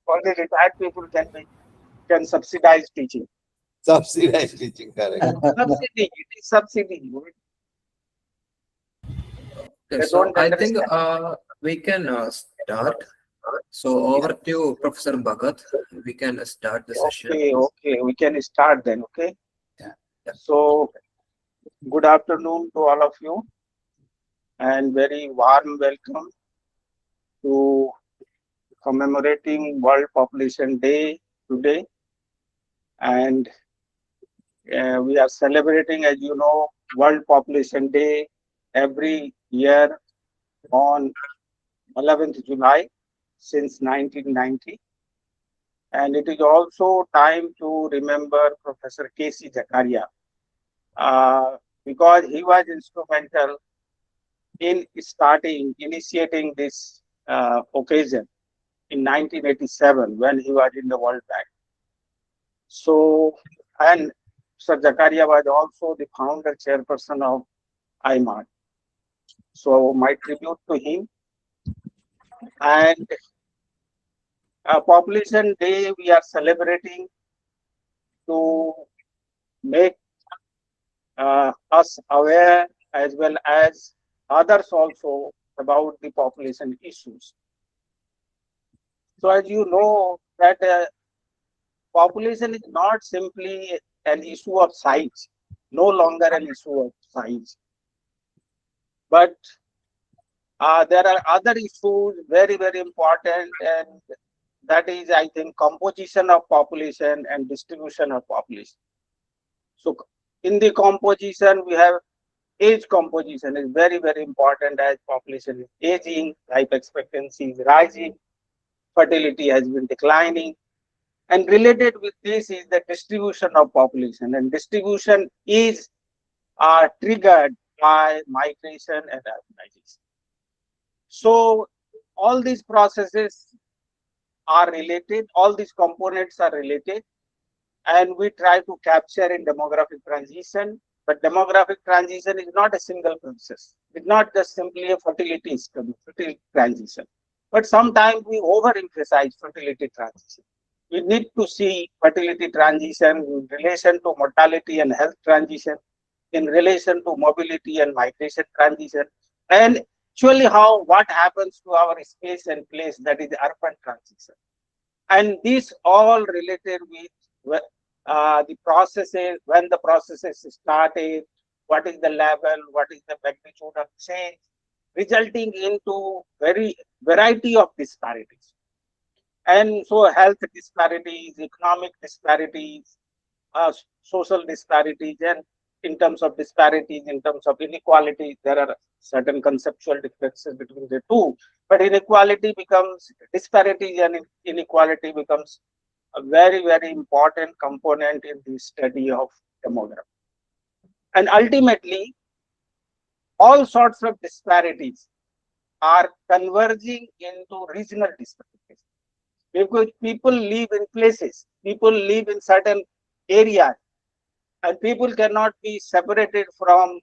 Only retired people can subsidize teaching. Subsidized teaching, correct. Subsidy, it is subsidy. Okay, They so don't I think understand. we can start. So over to you, Professor Bhagat. We can start the session. Okay, okay, we can start then. Okay. Yeah. So, good afternoon to all of you, and very warm welcome to commemorating World Population Day today. And we are celebrating, as you know, World Population Day every year on 11th July since 1990. And it is also time to remember Professor K.C. Zakaria because he was instrumental in initiating this occasion in 1987 when he was in the World Bank. So, and Sir Zakaria was also the founder chairperson of IIMAD. So, my tribute to him. And Population Day we are celebrating to make us aware as well as others also about the population issues. So as you know that population is not simply an issue of size, no longer an issue of size, but there are other issues very, very important, and that is, I think, composition of population and distribution of population. So in the composition, we have age composition is very, very important as population is aging, life expectancy is rising, fertility has been declining. And related with this is the distribution of population. And distribution is triggered by migration and urbanization. So all these processes are related, all these components are related, and we try to capture in demographic transition. But demographic transition is not a single process. It's not just simply a fertility transition. But sometimes we overemphasize fertility transition. We need to see fertility transition in relation to mortality and health transition, in relation to mobility and migration transition, and actually what happens to our space and place, that is urban transition. And these all related with the processes, when the processes started, what is the level, what is the magnitude of change, resulting into very variety of disparities. And so health disparities, economic disparities, social disparities, and in terms of disparities, in terms of inequality, there are certain conceptual differences between the two. But inequality becomes, disparities and inequality becomes a very, very important component in the study of demography. And ultimately, all sorts of disparities are converging into regional disparities. Because people live in places, people live in certain areas, and people cannot be separated from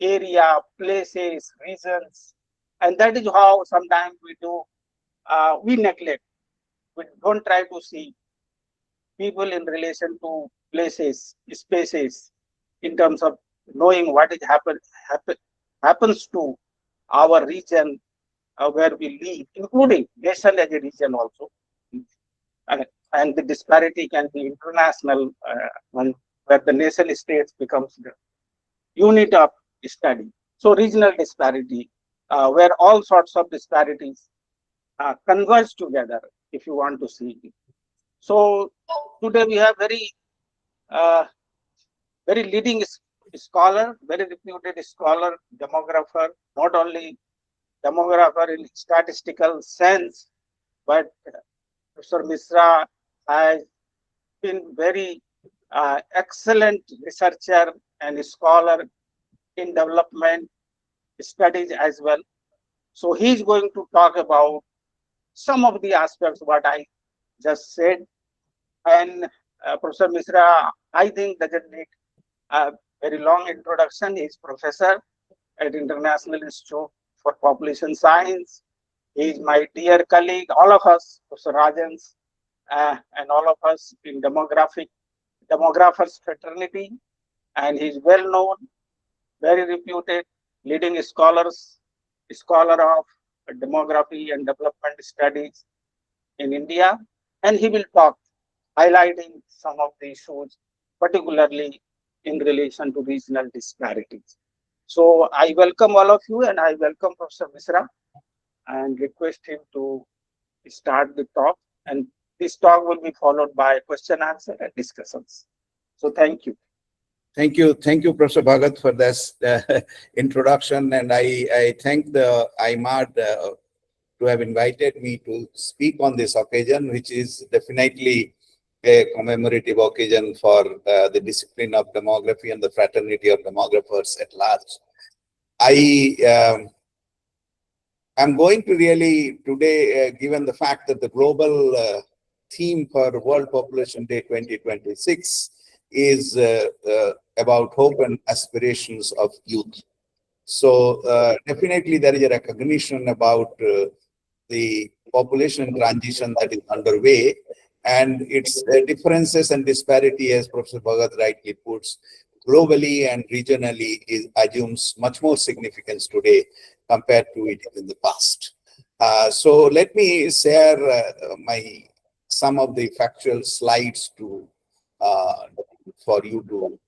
area, places, regions. And that is how sometimes we neglect, we don't try to see people in relation to places, spaces, in terms of knowing what is happens to our region where we live, including nation as a region also. And the disparity can be international, where the nation states becomes the unit of study. So regional disparity, where all sorts of disparities converge together, if you want to see it. So today we have uh, very leading scholar, very reputed scholar, demographer, not only demographer in statistical sense, but Professor Mishra has been very excellent researcher and scholar in development studies as well. So he's going to talk about some of the aspects what I just said. And Professor Mishra, I think, doesn't need a very long introduction. He's professor at International Institute for Population Science. He is my dear colleague, all of us, Professor Rajans, and all of us in demographers fraternity, and he's well known, very reputed, leading scholar of demography and development studies in India, and he will talk highlighting some of the issues, particularly in relation to regional disparities. So I welcome all of you, and I welcome Professor Mishra and request him to start the talk. And this talk will be followed by question answer and discussions. So thank you. Thank you, Professor Bhagat, for this introduction, and I thank the IIMAD to have invited me to speak on this occasion, which is definitely a commemorative occasion for the discipline of demography and the fraternity of demographers at large. I'm going to really today, given the fact that the global theme for World Population Day 2026 is about hope and aspirations of youth. So definitely there is a recognition about the population transition that is underway, and its differences and disparity, as Professor Bhagat rightly puts, globally and regionally assumes much more significance today compared to it in the past. So let me share some of the factual slides to for you to.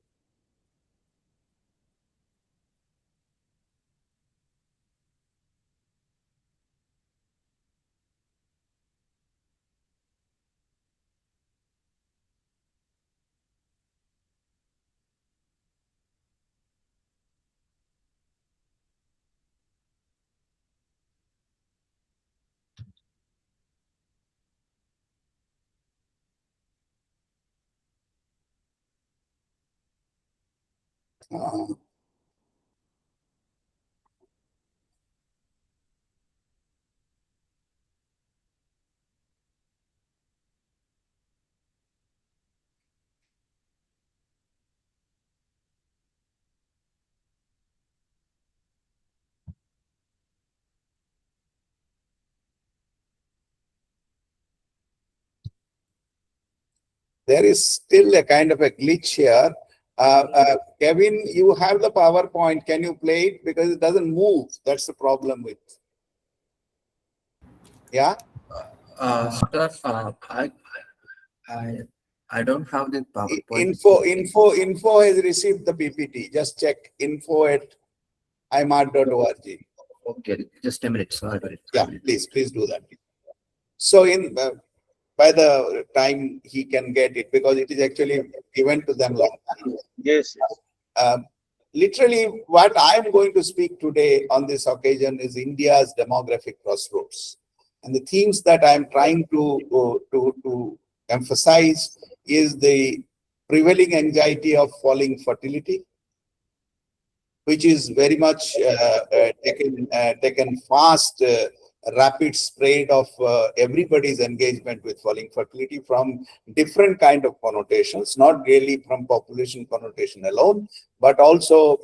There is still a kind of a glitch here. Kevin, you have the PowerPoint. Can you play it? Because it doesn't move. That's the problem with. Yeah? Sir, I don't have the PowerPoint. Info has received the PPT. Just check info@imad.org. Okay, just a minute. Sorry. Yeah, please do that. So by the time he can get it, because it is actually given to them long time. Yes. Literally, what I am going to speak today on this occasion is India's demographic crossroads. And the themes that I am trying to emphasize is the prevailing anxiety of falling fertility, which is very much taken fast, rapid spread of everybody's engagement with falling fertility from different kind of connotations, not really from population connotation alone, but also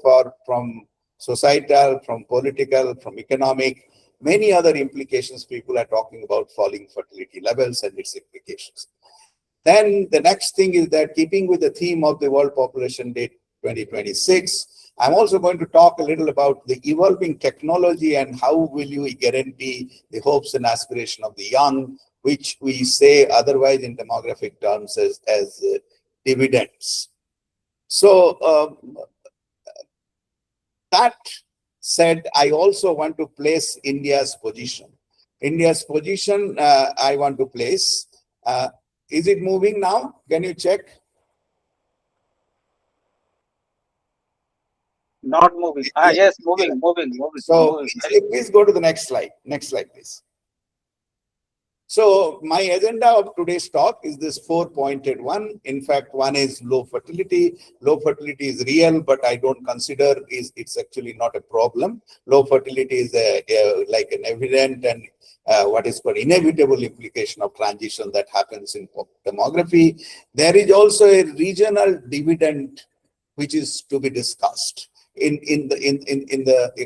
from societal, from political, from economic, many other implications. People are talking about falling fertility levels and its implications. Then the next thing is that, keeping with the theme of the World Population Day 2026, I'm also going to talk a little about the evolving technology and how will you guarantee the hopes and aspiration of the young, which we say otherwise in demographic terms as dividends. So that said, I also want to place India's position. India's position I want to place. Is it moving now? Can you check? Not moving. Yes, moving. So moving. please go to the next slide. Next slide, please. So my agenda of today's talk is this four-pointed one. In fact, one is low fertility. Low fertility is real, but I don't consider it's actually not a problem. Low fertility is like an evident and what is called inevitable implication of transition that happens in demography. There is also a regional dividend which is to be discussed.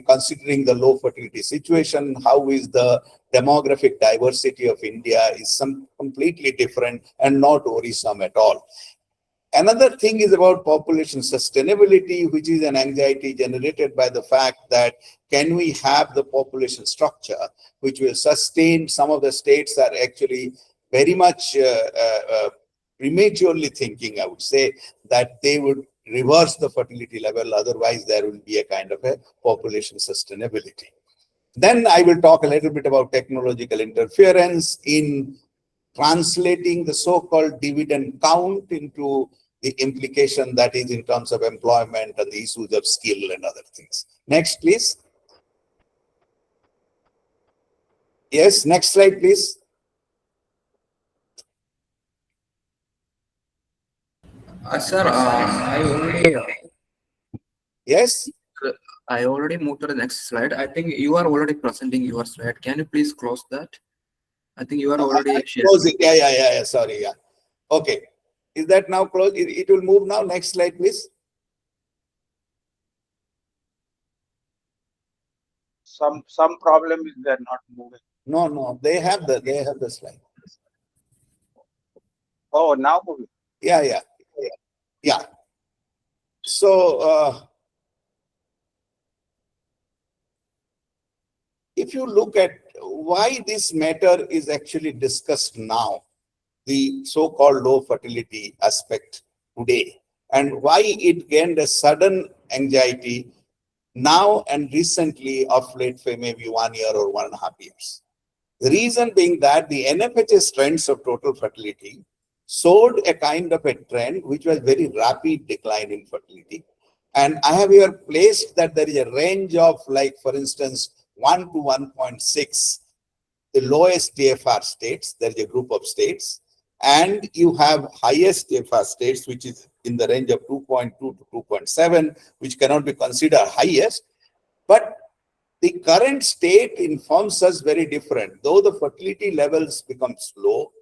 considering the low fertility situation, how is the demographic diversity of India is some completely different and not worrisome at all. Another thing is about population sustainability, which is an anxiety generated by the fact that can we have the population structure which will sustain. Some of the states are actually very much prematurely thinking, I would say, that they would reverse the fertility level, otherwise there will be a kind of a population sustainability. Then I will talk a little bit about technological interference in translating the so-called dividend count into the implication that is in terms of employment and the issues of skill and other things. Next, please. Yes, next slide, please. Sir, Yes. I already moved to the next slide. I think you are already presenting your slide. Can you please close that? I think you are already sharing. Close it. Yeah. Sorry. Yeah. Okay. Is that now closed? It will move now. Next slide, please. Some problem is they're not moving. No. They have the slide. Oh, now moving. Yeah. So if you look at why this matter is actually discussed now, the so-called low fertility aspect today, and why it gained a sudden anxiety now and recently of late, for maybe 1 year or 1.5 years. The reason being that the NFHS trends of total fertility showed a kind of a trend which was very rapid decline in fertility. And I have here placed that there is a range of, like, for instance, 1 to 1.6, the lowest TFR states. There is a group of states. And you have highest TFR states, which is in the range of 2.2 to 2.7, which cannot be considered highest. But the current state informs us very different. Though the fertility levels become slow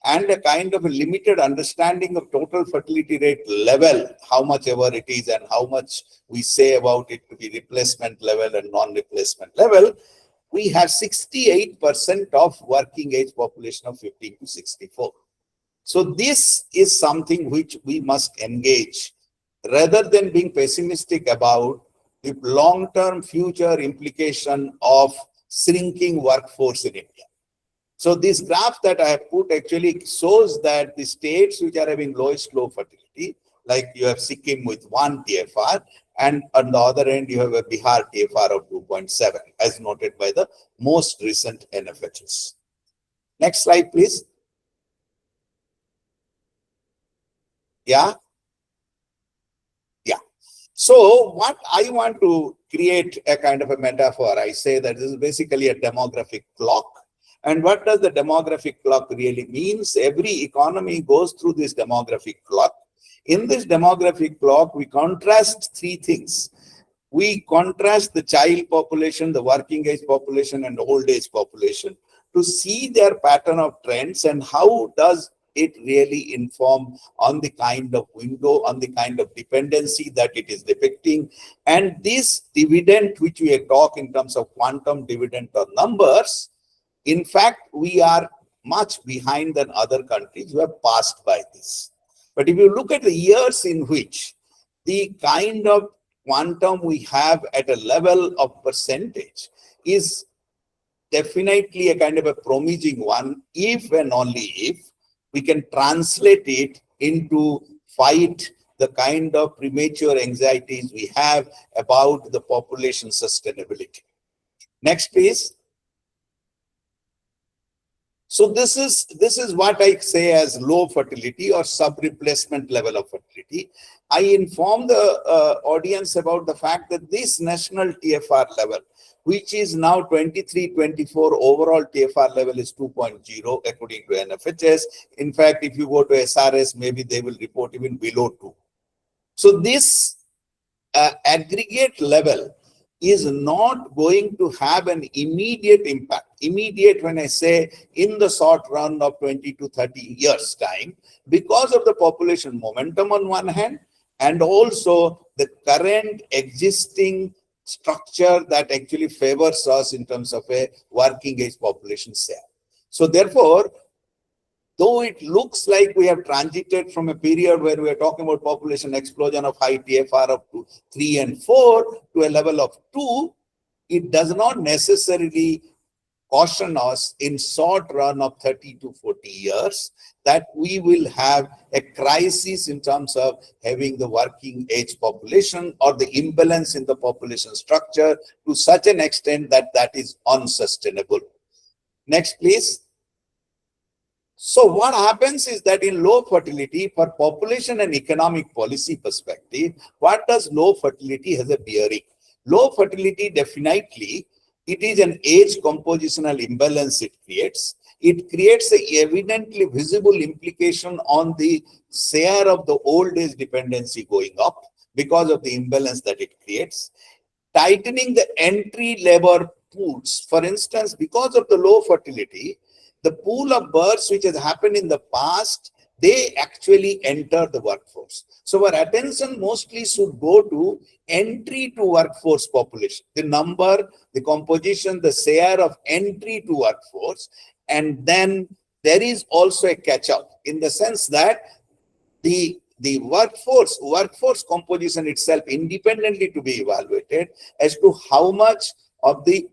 and a kind of a limited understanding of total fertility rate level, how much ever it is and how much we say about it to be replacement level and non-replacement level, we have 68% of working age population of 15 to 64. So this is something which we must engage rather than being pessimistic about the long-term future implication of shrinking workforce in India. So this graph that I have put actually shows that the states which are having lowest low fertility, like you have Sikkim with 1 TFR, and on the other end you have a Bihar TFR of 2.7, as noted by the most recent NFHS. Next slide, please. Yeah. So what I want to create a kind of a metaphor, I say that this is basically a demographic clock. And what does the demographic clock really means? Every economy goes through this demographic clock. In this demographic clock, we contrast 3 things. We contrast the child population, the working age population, and the old age population to see their pattern of trends and how does it really inform on the kind of window, on the kind of dependency that it is depicting. And this dividend, which we talk in terms of quantum dividend or numbers, in fact, we are much behind than other countries who have passed by this. But if you look at the years in which the kind of quantum we have at a level of percentage is definitely a kind of a promising one, if and only if we can translate it into fight the kind of premature anxieties we have about the population sustainability. Next, please. So this is what I say as low fertility or sub-replacement level of fertility. I inform the audience about the fact that this national TFR level, which is now 23-24, overall TFR level is 2.0 according to NFHS. In fact, if you go to SRS, maybe they will report even below 2. So this aggregate level is not going to have an immediate impact. Immediate when I say in the short run of 20 to 30 years time, because of the population momentum on one hand, and also the current existing structure that actually favors us in terms of a working age population share. So therefore, though it looks like we have transited from a period where we are talking about population explosion of high TFR up to 3 and 4 to a level of 2, it does not necessarily caution us in short run of 30 to 40 years that we will have a crisis in terms of having the working age population or the imbalance in the population structure to such an extent that that is unsustainable. Next, please. So what happens is that in low fertility, for population and economic policy perspective, what does low fertility has a bearing? Low fertility, definitely, it is an age compositional imbalance it creates. It creates a evidently visible implication on the share of the old age dependency going up because of the imbalance that it creates. Tightening the entry labor pools. For instance, because of the low fertility, the pool of births which has happened in the past, they actually enter the workforce. So our attention mostly should go to entry to workforce population, the number, the composition, the share of entry to workforce. And then there is also a catch up in the sense that the workforce composition itself independently to be evaluated as to how much of the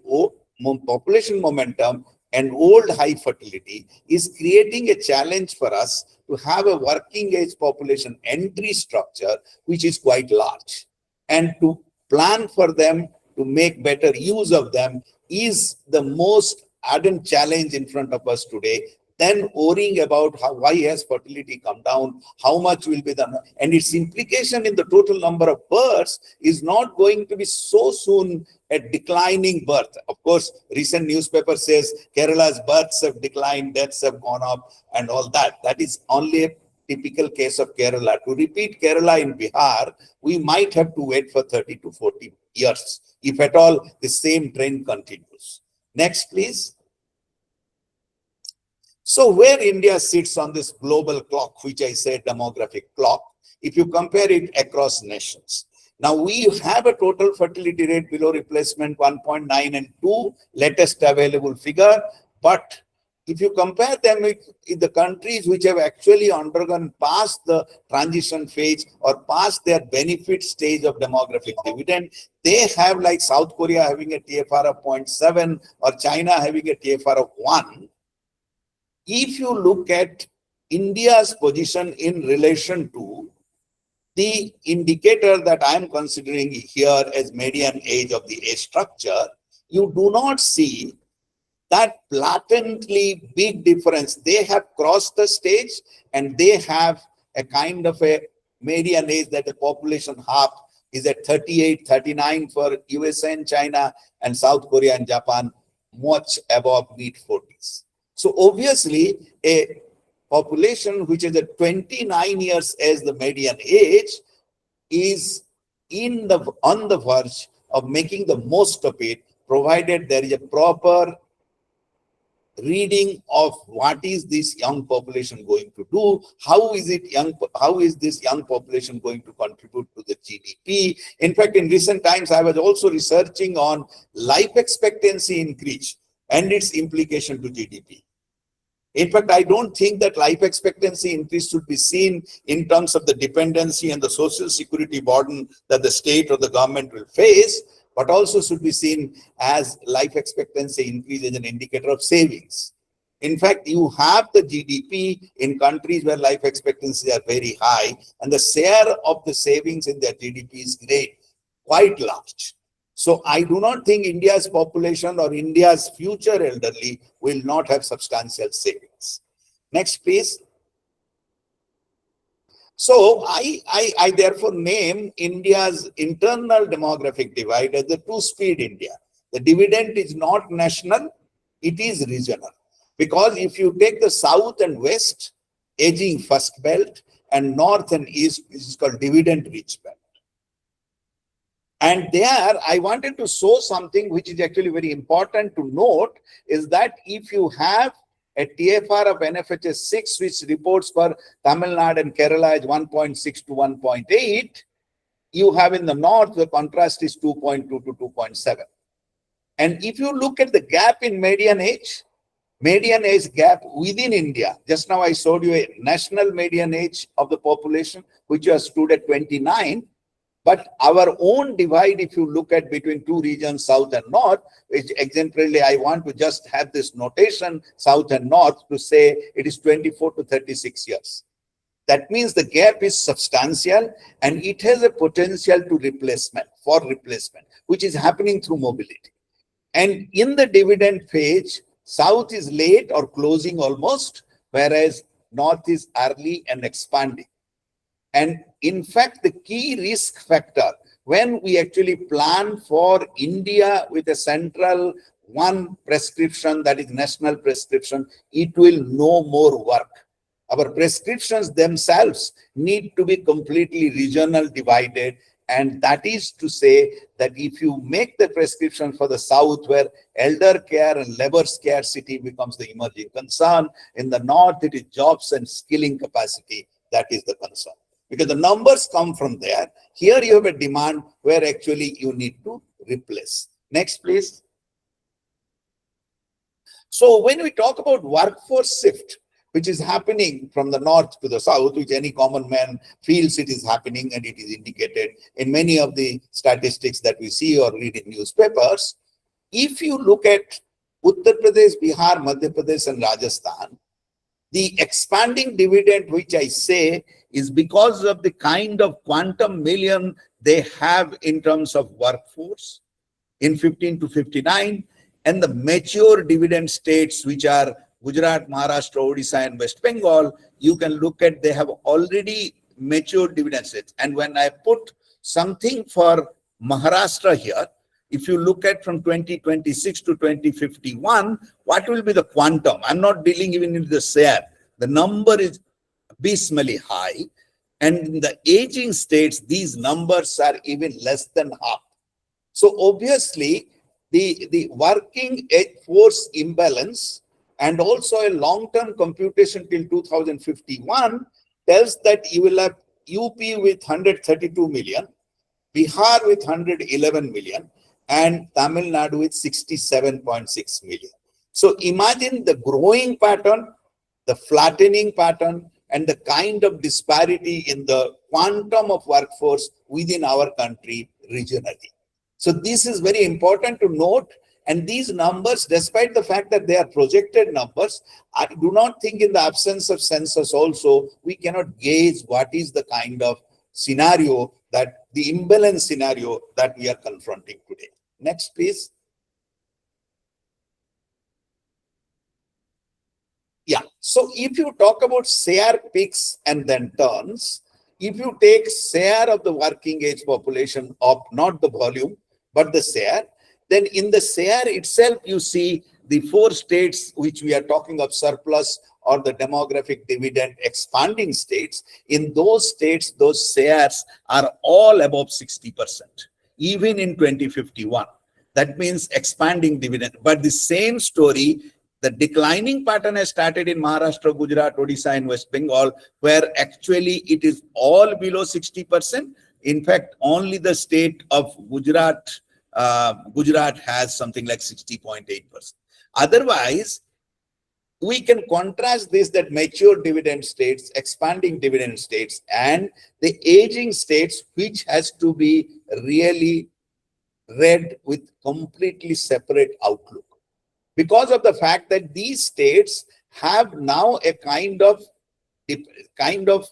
population momentum and old high fertility is creating a challenge for us to have a working age population entry structure which is quite large, and to plan for them, to make better use of them, is the most ardent challenge in front of us today. Then worrying about why has fertility come down, how much will be the, and its implication in the total number of births is not going to be so soon a declining birth. Of course, recent newspaper says Kerala's births have declined, deaths have gone up and all that. That is only a typical case of Kerala. To repeat Kerala in Bihar, we might have to wait for 30 to 40 years, if at all the same trend continues. Next, please. So where India sits on this global clock, which I said demographic clock, if you compare it across nations. Now we have a total fertility rate below replacement 1.9 and 2, latest available figure. But if you compare them with the countries which have actually undergone past the transition phase or past their benefit stage of demographic dividend, they have, like South Korea having a TFR of 0.7 or China having a TFR of 1. If you look at India's position in relation to the indicator that I am considering here as median age of the age structure, you do not see that blatantly big difference. They have crossed the stage and they have a kind of a median age that the population half is at 38, 39 for USA and China, and South Korea and Japan much above mid-40s. So obviously, a population which is at 29 years as the median age is on the verge of making the most of it, provided there is a proper reading of what is this young population going to do, how is this young population going to contribute to the GDP. In fact, in recent times, I was also researching on life expectancy increase and its implication to GDP. In fact, I don't think that life expectancy increase should be seen in terms of the dependency and the social security burden that the state or the government will face, but also should be seen as life expectancy increase as an indicator of savings. In fact, you have the GDP in countries where life expectancies are very high, and the share of the savings in their GDP is great, quite large. So I do not think India's population or India's future elderly will not have substantial savings. Next, please. So I therefore name India's internal demographic divide as the two-speed India. The dividend is not national, it is regional. Because if you take the south and west, aging first belt, and north and east, this is called dividend rich belt. And there, I wanted to show something which is actually very important to note, is that if you have a TFR of NFHS 6, which reports for Tamil Nadu and Kerala is 1.6 to 1.8. You have in the north, the contrast is 2.2 to 2.7. And if you look at the gap in median age gap within India, just now I showed you a national median age of the population, which was stood at 29. But our own divide, if you look at between two regions, south and north, which exemplarily I want to just have this notation, south and north, to say it is 24 to 36 years. That means the gap is substantial and it has a potential to replacement, which is happening through mobility. And in the dividend phase, south is late or closing almost, whereas north is early and expanding. And in fact, the key risk factor when we actually plan for India with a central one prescription, that is national prescription, it will no more work. Our prescriptions themselves need to be completely regional divided. And that is to say that if you make the prescription for the south, where elder care and labor scarcity becomes the emerging concern, in the north it is jobs and skilling capacity that is the concern. Because the numbers come from there. Here you have a demand where actually you need to replace. Next, please. So when we talk about workforce shift, which is happening from the north to the south, which any common man feels it is happening, and it is indicated in many of the statistics that we see or read in newspapers. If you look at Uttar Pradesh, Bihar, Madhya Pradesh, and Rajasthan, the expanding dividend, which I say, is because of the kind of quantum million they have in terms of workforce in 15 to 59, and the mature dividend states, which are Gujarat, Maharashtra, Odisha, and West Bengal, you can look at, they have already mature dividend states. And when I put something for Maharashtra here, if you look at from 2026 to 2051, what will be the quantum? I'm not dealing even in the share. The number is abysmally high. And in the aging states, these numbers are even less than half. So obviously, the working force imbalance and also a long-term computation till 2051 tells that you will have UP with 132 million, Bihar with 111 million, and Tamil Nadu with 67.6 million. So imagine the growing pattern, the flattening pattern, and the kind of disparity in the quantum of workforce within our country regionally. So this is very important to note. And these numbers, despite the fact that they are projected numbers, I do not think in the absence of census also, we cannot gauge what is the kind of scenario, that the imbalance scenario that we are confronting today. Next, please. Yeah, so if you talk about share peaks and then turns, if you take share of the working age population of not the volume, but the share, then in the share itself, you see the four states which we are talking of surplus or the demographic dividend expanding states. In those states, those shares are all above 60%, even in 2051. That means expanding dividend. But the same story, the declining pattern has started in Maharashtra, Gujarat, Odisha, and West Bengal, where actually it is all below 60%. In fact, only the state of Gujarat has something like 60.8%. Otherwise, we can contrast this, that mature dividend states, expanding dividend states, and the aging states, which has to be really read with completely separate outlook. Because of the fact that these states have now a kind of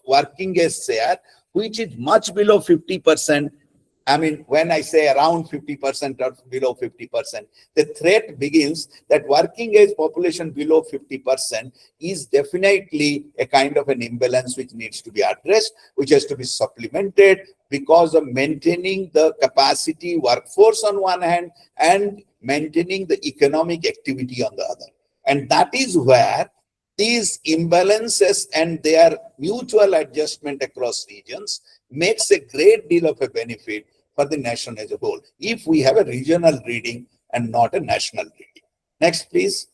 working age share, which is much below 50%. I mean, when I say around 50% or below 50%, the threat begins that working age population below 50% is definitely a kind of an imbalance which needs to be addressed, which has to be supplemented because of maintaining the capacity workforce on one hand and maintaining the economic activity on the other. And that is where these imbalances and their mutual adjustment across regions makes a great deal of a benefit for the nation as a whole, if we have a regional reading and not a national reading. Next, please.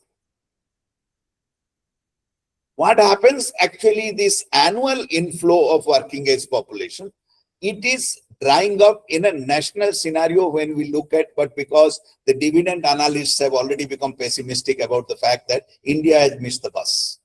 What happens actually, this annual inflow of working age population, it is drying up in a national scenario when we look at, but because the dividend analysts have already become pessimistic about the fact that India has missed the bus.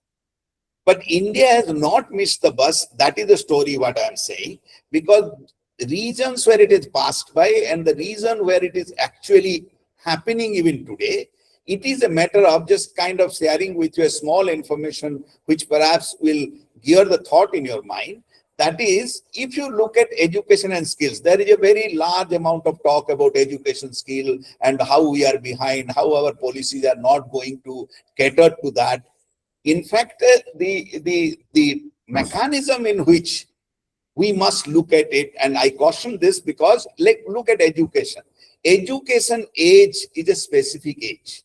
But India has not missed the bus. That is the story what I am saying, because the regions where it is passed by and the reason where it is actually happening even today, it is a matter of just kind of sharing with you a small information which perhaps will gear the thought in your mind. That is, if you look at education and skills, there is a very large amount of talk about education skill and how we are behind, how our policies are not going to cater to that. In fact, the mechanism in which we must look at it, and I caution this because, like, look at education. Education age is a specific age.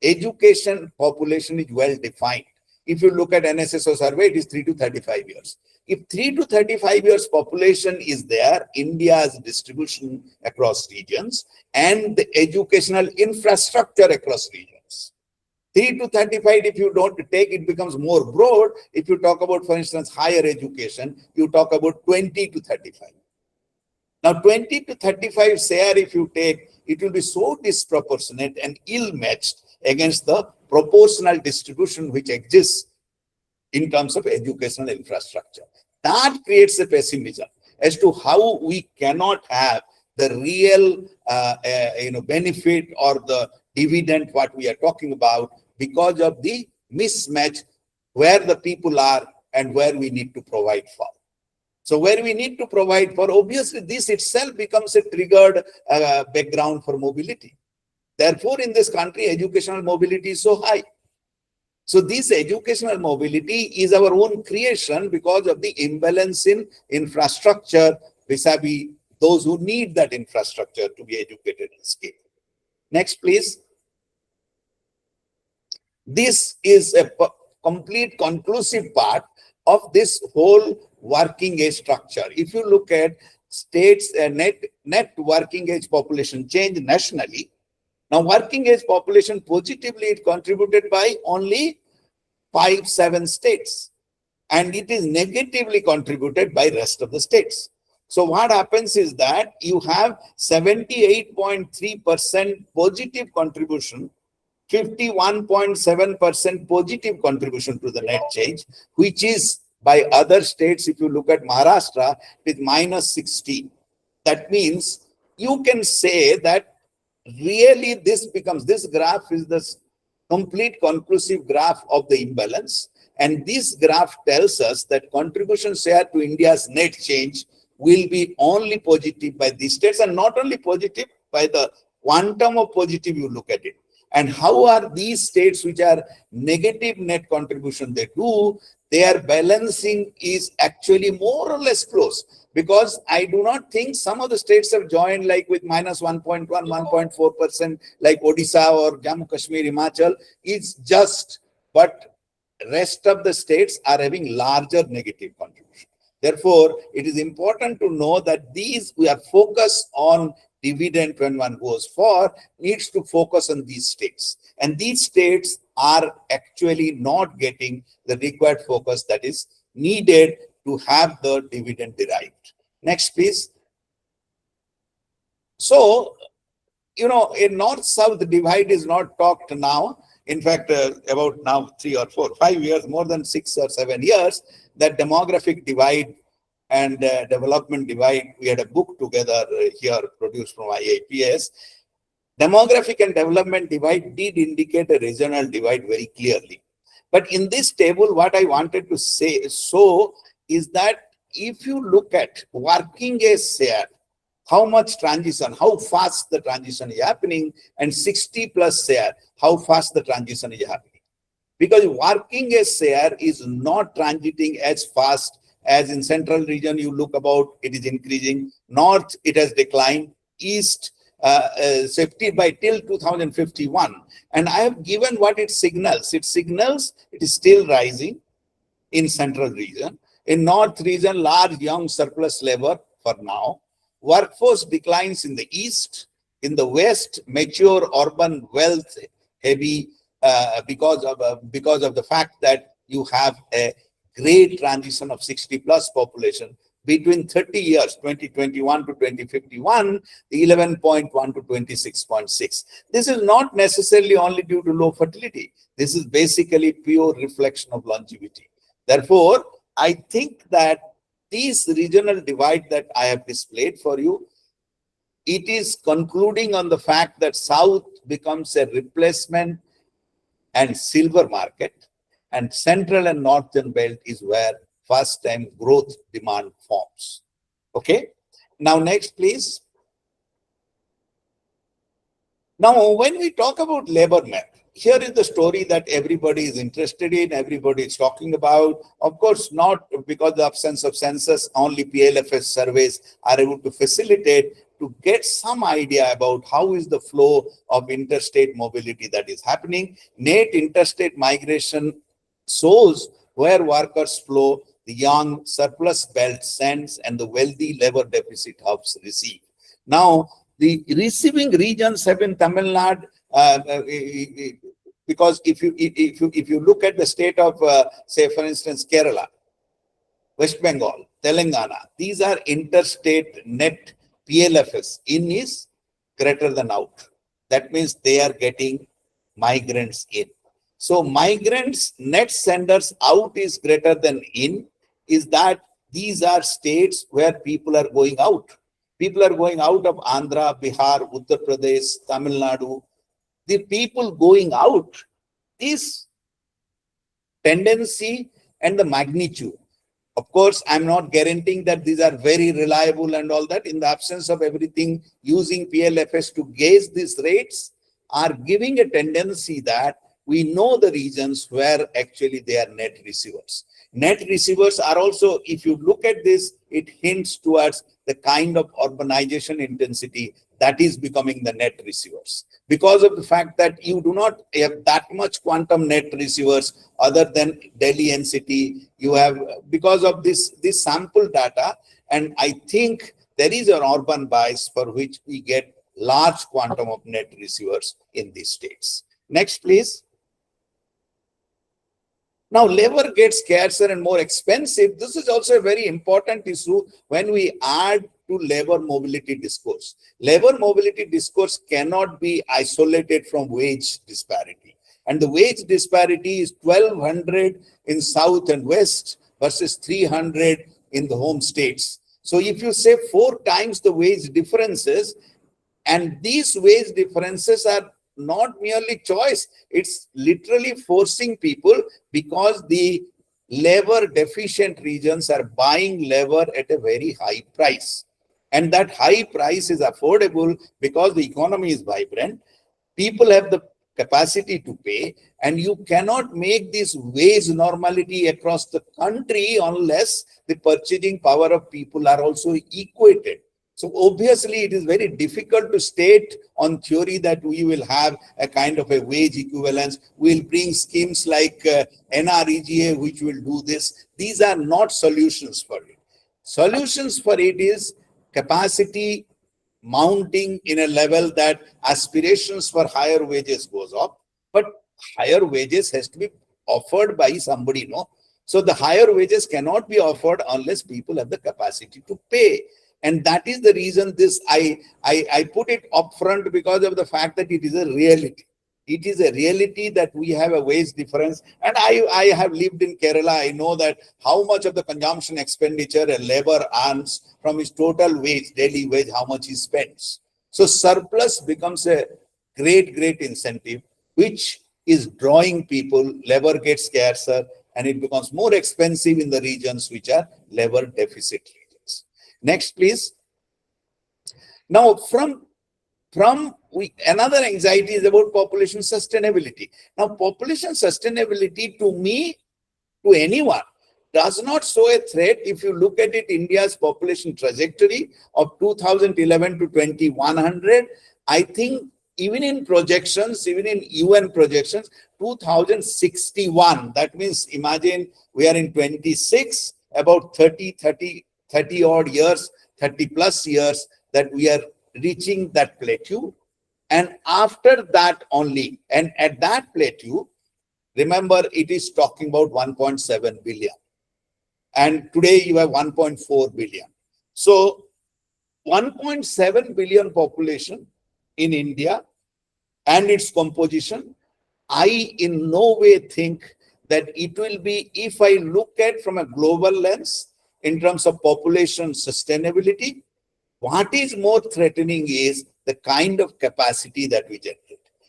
Education population is well defined. If you look at NSSO survey, it is 3 to 35 years. If 3 to 35 years population is there, India's distribution across regions and the educational infrastructure across regions. 3 to 35, if you don't take, it becomes more broad. If you talk about, for instance, higher education, you talk about 20 to 35. Now, 20 to 35 share, if you take, it will be so disproportionate and ill-matched against the proportional distribution which exists in terms of educational infrastructure. That creates a pessimism as to how we cannot have the real benefit or the dividend what we are talking about because of the mismatch where the people are and where we need to provide for. So where we need to provide for, obviously this itself becomes a triggered background for mobility. Therefore, in this country, educational mobility is so high. So this educational mobility is our own creation because of the imbalance in infrastructure vis-a-vis those who need that infrastructure to be educated and skilled. Next, please. This is a complete conclusive part of this whole working age structure. If you look at states net working age population change nationally, now working age population positively it contributed by only 5-7 states, and it is negatively contributed by rest of the states. So what happens is that you have 78.3% positive contribution, 51.7% positive contribution to the net change, which is by other states. If you look at Maharashtra with -16, that means you can say that really this graph is the complete conclusive graph of the imbalance. And this graph tells us that contribution share to India's net change will be only positive by these states, and not only positive by the quantum of positive you look at it. And how are these states which are negative net contribution they do, their balancing is actually more or less close, because I do not think some of the states have joined like with -1.1, 1.4% like Odisha or Jammu Kashmir, Himachal. It's just, but rest of the states are having larger negative contribution. Therefore, it is important to know that we are focused on dividend when one goes for, needs to focus on these states. And these states are actually not getting the required focus that is needed to have the dividend derived. Next, please. So, a north-south divide is not talked now. In fact, about now 3 or 4, 5 years, more than 6 or 7 years, that demographic divide and development divide, we had a book together here produced from IIPS. Demographic and development divide did indicate a regional divide very clearly. But in this table, what I wanted to say is that if you look at working age share, how much transition, how fast the transition is happening, and 60 plus share, how fast the transition is happening. Because working age share is not transiting as fast as in central region. You look about, it is increasing. North, it has declined. East, safety by till 2051. And I have given what it signals. It signals it is still rising in central region. In north region, large young surplus labor for now. Workforce declines in the east. In the west, mature urban wealth heavy because of the fact that you have a great transition of 60 plus population between 30 years, 2021 to 2051, the 11.1 to 26.6. This is not necessarily only due to low fertility. This is basically pure reflection of longevity. Therefore, I think that this regional divide that I have displayed for you, it is concluding on the fact that South becomes a replacement and silver market, and central and northern belt is where first time growth demand forms. Okay. Now next, please. Now, when we talk about labor map, here is the story that everybody is interested in, everybody is talking about. Of course, not because of the absence of census, only PLFS surveys are able to facilitate to get some idea about how is the flow of interstate mobility that is happening. Net interstate migration shows where workers flow, the young surplus belt sends, and the wealthy labor deficit hubs receive. Now, the receiving regions have been Tamil Nadu, because if you look at the state of say for instance Kerala, West Bengal, Telangana, these are interstate net PLFS. In is greater than out. That means they are getting migrants in. So migrants net senders out is greater than in, is that these are states where people are going out. People are going out of Andhra, Bihar, Uttar Pradesh, Tamil Nadu. The people going out, this tendency and the magnitude. Of course, I'm not guaranteeing that these are very reliable and all that. In the absence of everything, using PLFS to gauge these rates are giving a tendency that we know the regions where actually they are net receivers. Net receivers are also, if you look at this, it hints towards the kind of urbanization intensity that is becoming the net receivers. Because of the fact that you do not have that much quantum net receivers other than Delhi NCT, you have, because of this sample data, and I think there is an urban bias for which we get large quantum of net receivers in these states. Next, please. Now, labor gets scarcer and more expensive. This is also a very important issue when we add to labor mobility discourse. Labor mobility discourse cannot be isolated from wage disparity. And the wage disparity is 1,200 in South and West versus 300 in the home states. So if you say 4 times the wage differences, and these wage differences are not merely choice, it's literally forcing people, because the labor deficient regions are buying labor at a very high price. And that high price is affordable because the economy is vibrant. People have the capacity to pay, and you cannot make this wage normality across the country unless the purchasing power of people are also equated. So obviously, it is very difficult to state on theory that we will have a kind of a wage equivalence. We'll bring schemes like NREGA, which will do this. These are not solutions for it. Solutions for it is capacity mounting in a level that aspirations for higher wages goes up, but higher wages has to be offered by somebody, no? So the higher wages cannot be offered unless people have the capacity to pay. And that is the reason this, I put it upfront because of the fact that it is a reality. It is a reality that we have a wage difference. And I have lived in Kerala. I know that how much of the consumption expenditure a labor earns from his total wage, daily wage, how much he spends. So surplus becomes a great incentive, which is drawing people. Labor gets scarcer and it becomes more expensive in the regions which are labor deficit regions. Next, please. Now, another anxiety is about population sustainability. Now, population sustainability to me, to anyone, does not show a threat. If you look at it, India's population trajectory of 2011 to 2100, I think even in projections, even in UN projections, 2061, that means imagine we are in 26, about 30 odd years, 30 plus years that we are reaching that plateau. And after that only, and at that plateau, Remember, it is talking about 1.7 billion. And today you have 1.4 billion. So 1.7 billion population in India and its composition, I in no way think that it will be, if I look at from a global lens in terms of population sustainability, what is more threatening is the kind of capacity that we generate.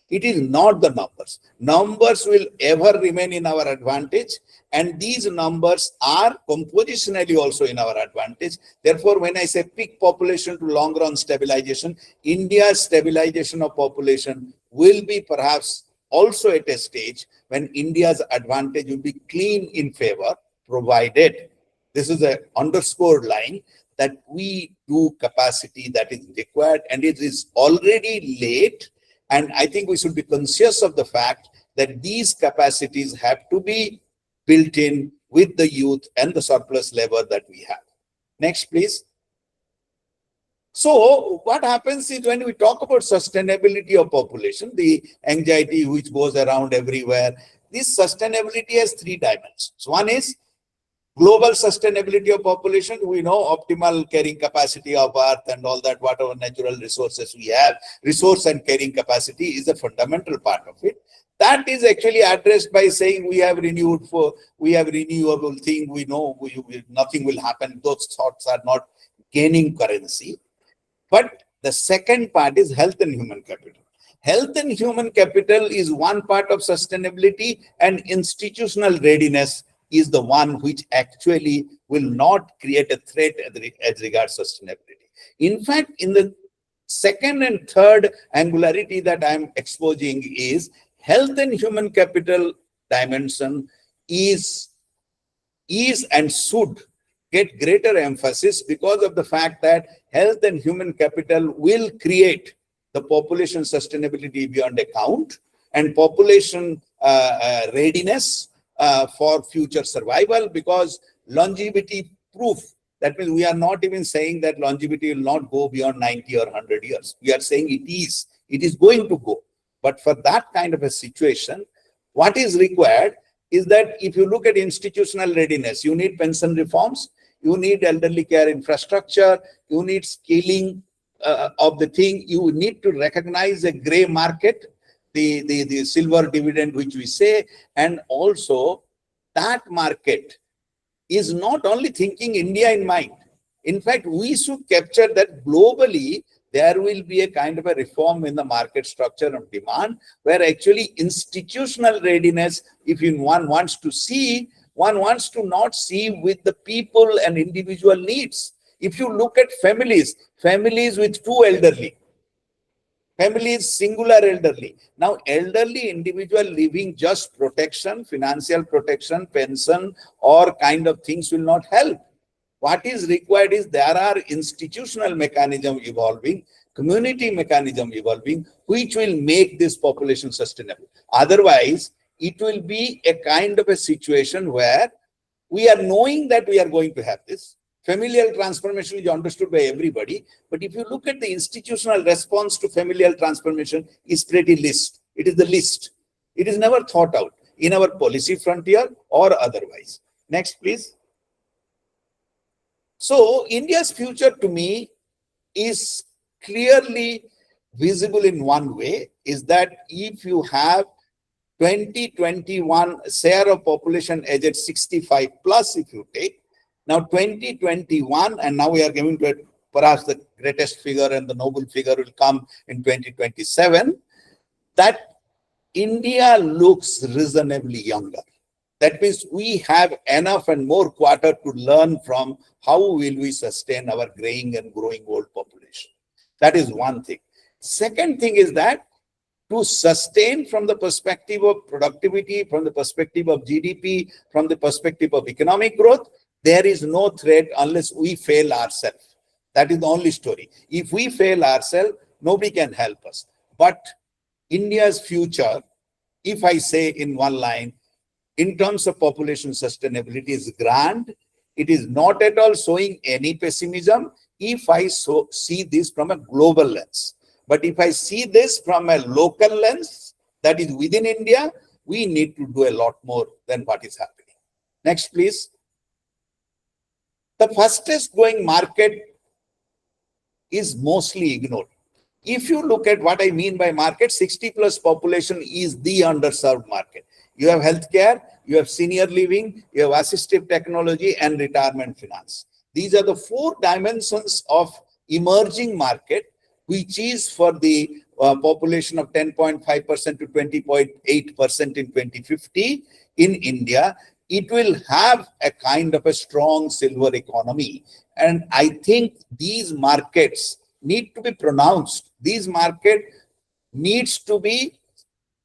It is not the numbers. Numbers will ever remain in our advantage, and these numbers are compositionally also in our advantage. Therefore, when I say peak population to long run stabilization, India's stabilization of population will be perhaps also at a stage when India's advantage will be clean in favor, provided, this is an underscored line, that we do capacity that is required, and it is already late. And I think we should be conscious of the fact that these capacities have to be built in with the youth and the surplus labor that we have. Next, please. So what happens is, when we talk about sustainability of population, the anxiety which goes around everywhere, this sustainability has three dimensions. One is global sustainability of population. We know optimal carrying capacity of earth and all that, whatever natural resources we have, resource and carrying capacity is a fundamental part of it. That is actually addressed by saying we have renewable thing. We know nothing will happen. Those thoughts are not gaining currency. But the second part is health and human capital. Health and human capital is one part of sustainability, and institutional readiness is the one which actually will not create a threat as regards sustainability. In fact, in the second and third angularity that I'm exposing is health and human capital dimension is and should get greater emphasis, because of the fact that health and human capital will create the population sustainability beyond account and population readiness for future survival, because longevity proof, that means we are not even saying that longevity will not go beyond 90 or 100 years. We are saying it is going to go. But for that kind of a situation, what is required is that if you look at institutional readiness, you need pension reforms, you need elderly care infrastructure, you need scaling of the thing, you need to recognize a gray market, the silver dividend which we say, and also that market is not only thinking India in mind. In fact, we should capture that globally there will be a kind of a reform in the market structure of demand, where actually institutional readiness, if one wants to see, one wants to not see with the people and individual needs. If you look at families with two elderly, families, singular elderly. Now, elderly individual living just protection, financial protection, pension, or kind of things will not help. What is required is there are institutional mechanism evolving, community mechanism evolving, which will make this population sustainable. Otherwise, it will be a kind of a situation where we are knowing that we are going to have this. Familial transformation is understood by everybody, but if you look at the institutional response to familial transformation, is pretty list. It is the list. It is never thought out in our policy frontier or otherwise. Next, please. So India's future to me is clearly visible in one way, is that if you have 2021 share of population aged 65 plus, if you take, now 2021, and now we are giving to it, perhaps the greatest figure and the noble figure will come in 2027, that India looks reasonably younger. That means we have enough and more quarter to learn from how will we sustain our graying and growing old population. That is one thing. Second thing is that to sustain from the perspective of productivity, from the perspective of GDP, from the perspective of economic growth, there is no threat unless we fail ourselves. That is the only story. If we fail ourselves, nobody can help us. But India's future, if I say in one line, in terms of population sustainability, is grand. It is not at all showing any pessimism if I see this from a global lens. But if I see this from a local lens, that is within India, we need to do a lot more than what is happening. Next, please. The fastest growing market is mostly ignored. If you look at what I mean by market, 60 plus population is the underserved market. You have healthcare, you have senior living, you have assistive technology and retirement finance. These are the four dimensions of emerging market, which is for the population of 10.5% to 20.8% in 2050 in India. It will have a kind of a strong silver economy. And I think these markets need to be pronounced. These market needs to be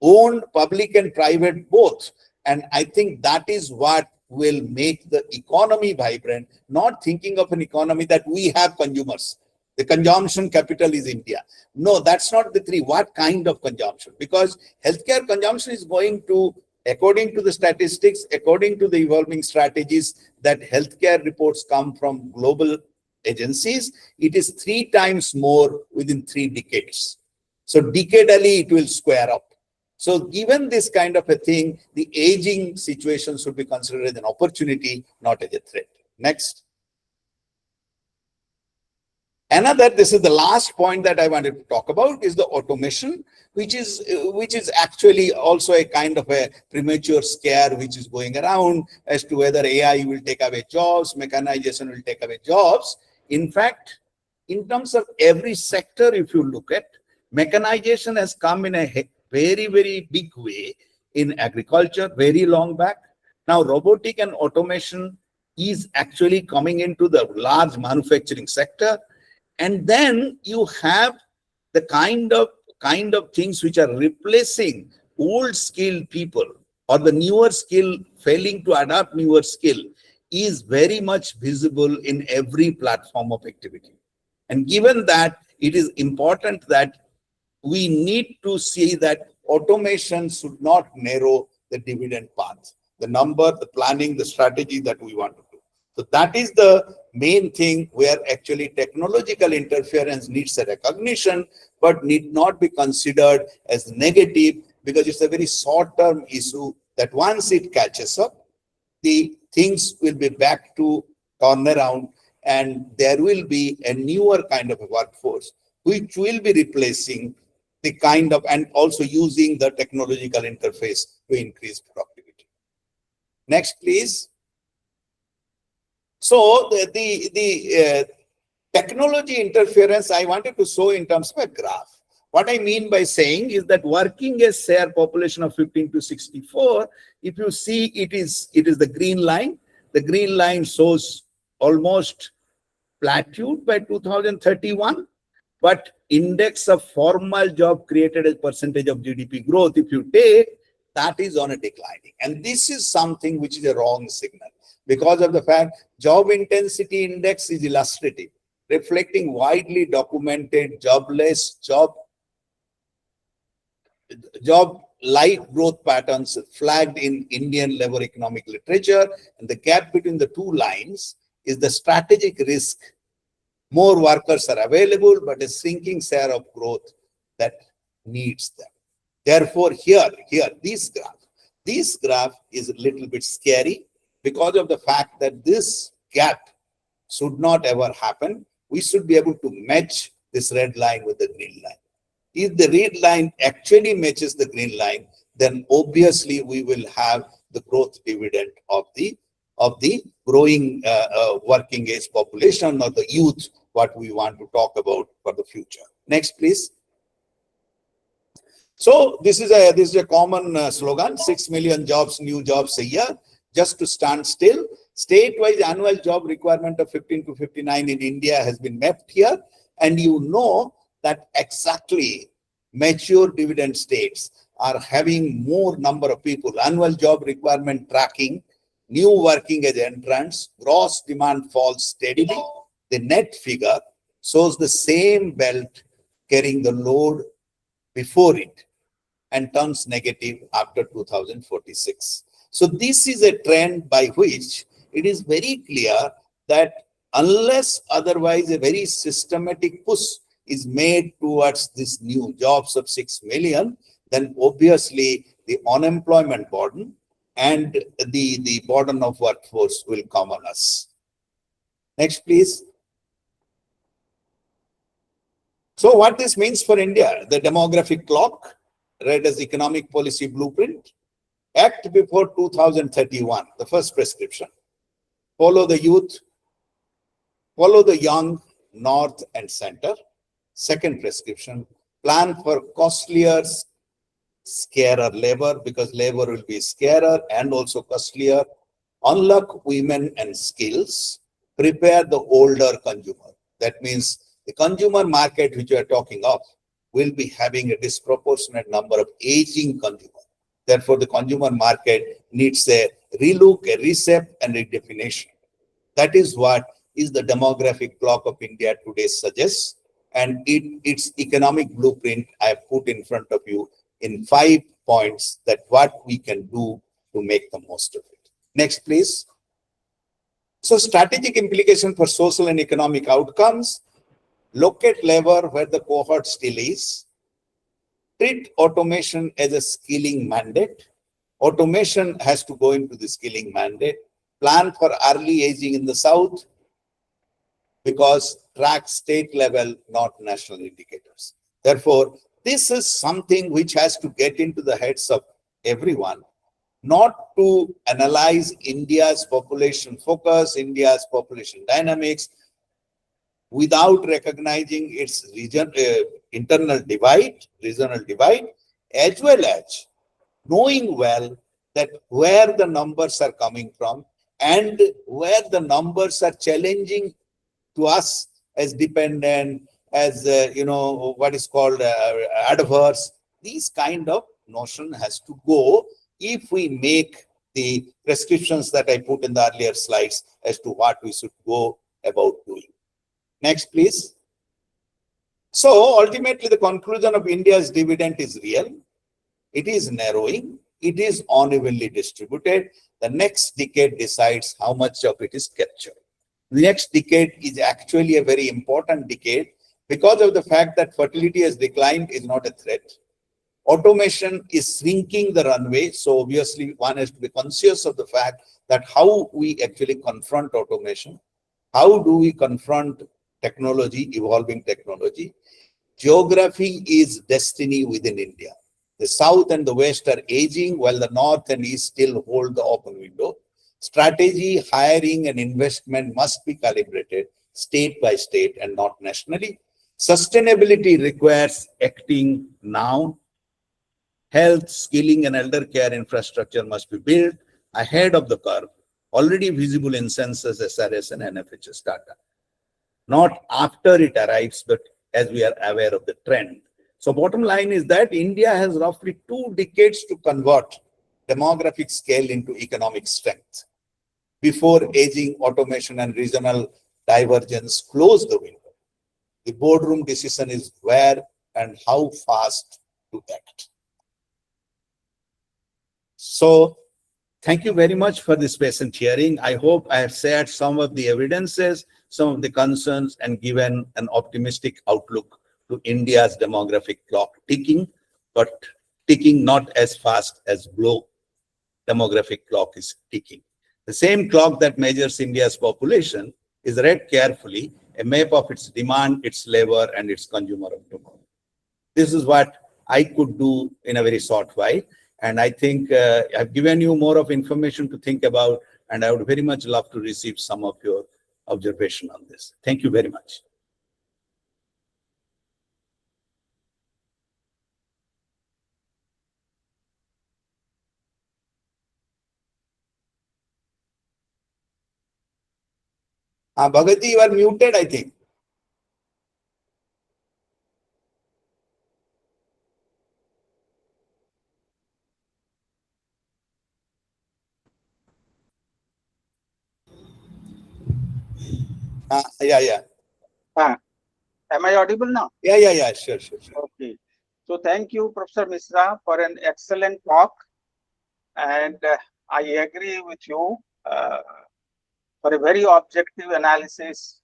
owned, public and private both. And I think that is what will make the economy vibrant, not thinking of an economy that we have consumers. The consumption capital is India. No, that's not the three. What kind of consumption? Because healthcare consumption is going to, according to the statistics, according to the evolving strategies that healthcare reports come from global agencies, it is 3 times more within 3 decades. So decadally, it will square up. So given this kind of a thing, the aging situation should be considered as an opportunity, not as a threat. Next. This is the last point that I wanted to talk about, is the automation, which is actually also a kind of a premature scare which is going around as to whether AI will take away jobs, mechanization will take away jobs. In fact, in terms of every sector, if you look at, mechanization has come in a very, very big way in agriculture, very long back. Now, robotic and automation is actually coming into the large manufacturing sector. And then you have the kind of things which are replacing old skilled people, or the newer skill failing to adapt newer skill, is very much visible in every platform of activity. And given that, it is important that we need to see that automation should not narrow the dividend path, the number, the planning, the strategy that we want to do. So that is the main thing where actually technological interference needs a recognition, but need not be considered as negative, because it's a very short-term issue that once it catches up, the things will be back to turn around, and there will be a newer kind of a workforce which will be replacing the kind of, and also using the technological interface to increase productivity. Next, please. So the technology interference I wanted to show in terms of a graph. What I mean by saying is that working age share population of 15 to 64, if you see, it is the green line. The green line shows almost plateaued by 2031, but index of formal job created as percentage of GDP growth, if you take, that is on a declining. And this is something which is a wrong signal, because of the fact job intensity index is illustrative, reflecting widely documented jobless, job light growth patterns flagged in Indian labor economic literature. And the gap between the two lines is the strategic risk. More workers are available, but a shrinking share of growth that needs them. Therefore, here, this graph is a little bit scary, because of the fact that this gap should not ever happen. We should be able to match this red line with the green line. If the red line actually matches the green line, then obviously we will have the growth dividend of the growing working age population, or the youth, what we want to talk about for the future. Next, please. So this is a common slogan: 6 million jobs, new jobs a year, just to stand still. State-wise annual job requirement of 15 to 59 in India has been mapped here, and you know that exactly mature dividend states are having more number of people. Annual job requirement tracking, new working age entrants, gross demand falls steadily. The net figure shows the same belt carrying the load before it, and turns negative after 2046. So this is a trend by which it is very clear that unless otherwise a very systematic push is made towards this new jobs of 6 million, then obviously the unemployment burden and the burden of workforce will come on us. Next, please. So what this means for India, the demographic clock, read as economic policy blueprint, act before 2031, the first prescription. Follow the youth, follow the young, north and center. Second prescription, plan for costlier, scarer labor, because labor will be scarer and also costlier. Unlock women and skills. Prepare the older consumer. That means the consumer market which we are talking of will be having a disproportionate number of aging consumers. Therefore, the consumer market needs a relook, a reset, and redefinition. That is what is the demographic clock of India today suggests. And its economic blueprint I have put in front of you in 5 points that what we can do to make the most of it. Next, please. So strategic implication for social and economic outcomes. Locate labor where the cohort still is. Treat automation as a skilling mandate. Automation has to go into the skilling mandate. Plan for early aging in the South, because track state level, not national indicators. Therefore, this is something which has to get into the heads of everyone, not to analyze India's population focus, India's population dynamics, without recognizing its internal divide, regional divide, as well as knowing well that where the numbers are coming from and where the numbers are challenging to us as dependent, as what is called adverse. These kind of notion has to go if we make the prescriptions that I put in the earlier slides as to what we should go about doing. Next, please. So ultimately, the conclusion of India's dividend is real. It is narrowing. It is unevenly distributed. The next decade decides how much of it is captured. The next decade is actually a very important decade because of the fact that fertility has declined is not a threat. Automation is shrinking the runway. So obviously one has to be conscious of the fact that how we actually confront automation. How do we confront technology, evolving technology? Geography is destiny within India. The South and the West are aging while the North and East still hold the open window. Strategy, hiring and investment must be calibrated state by state and not nationally. Sustainability requires acting now. Health, skilling and elder care infrastructure must be built ahead of the curve, already visible in census, SRS and NFHS data. Not after it arrives, but as we are aware of the trend. So bottom line is that India has roughly 2 decades to convert demographic scale into economic strength before aging, automation and regional divergence close the window. The boardroom decision is where and how fast to act. So thank you very much for this patient hearing. I hope I have shared some of the evidences, some of the concerns, and given an optimistic outlook to India's demographic clock ticking, but ticking not as fast as globe demographic clock is ticking. The same clock that measures India's population is read carefully, a map of its demand, its labor, and its consumer of tomorrow. This is what I could do in a very short while. And I think I've given you more of information to think about, and I would very much love to receive some of your observation on this. Thank you very much. Bhagat, you are muted, I think. Yeah. Am I audible now? Yeah. Sure. Okay. So thank you, Professor Mishra, for an excellent talk. And I agree with you for a very objective analysis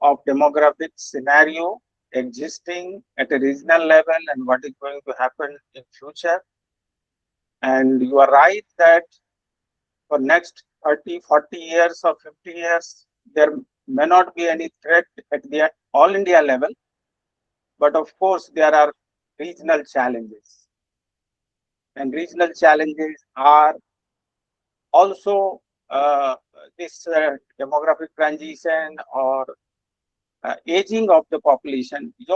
of demographic scenario existing at a regional level and what is going to happen in future. And you are right that for next 30, 40 years or 50 years, there may not be any threat at the all India level, but of course there are regional challenges. And regional challenges are also this demographic transition or aging of the population is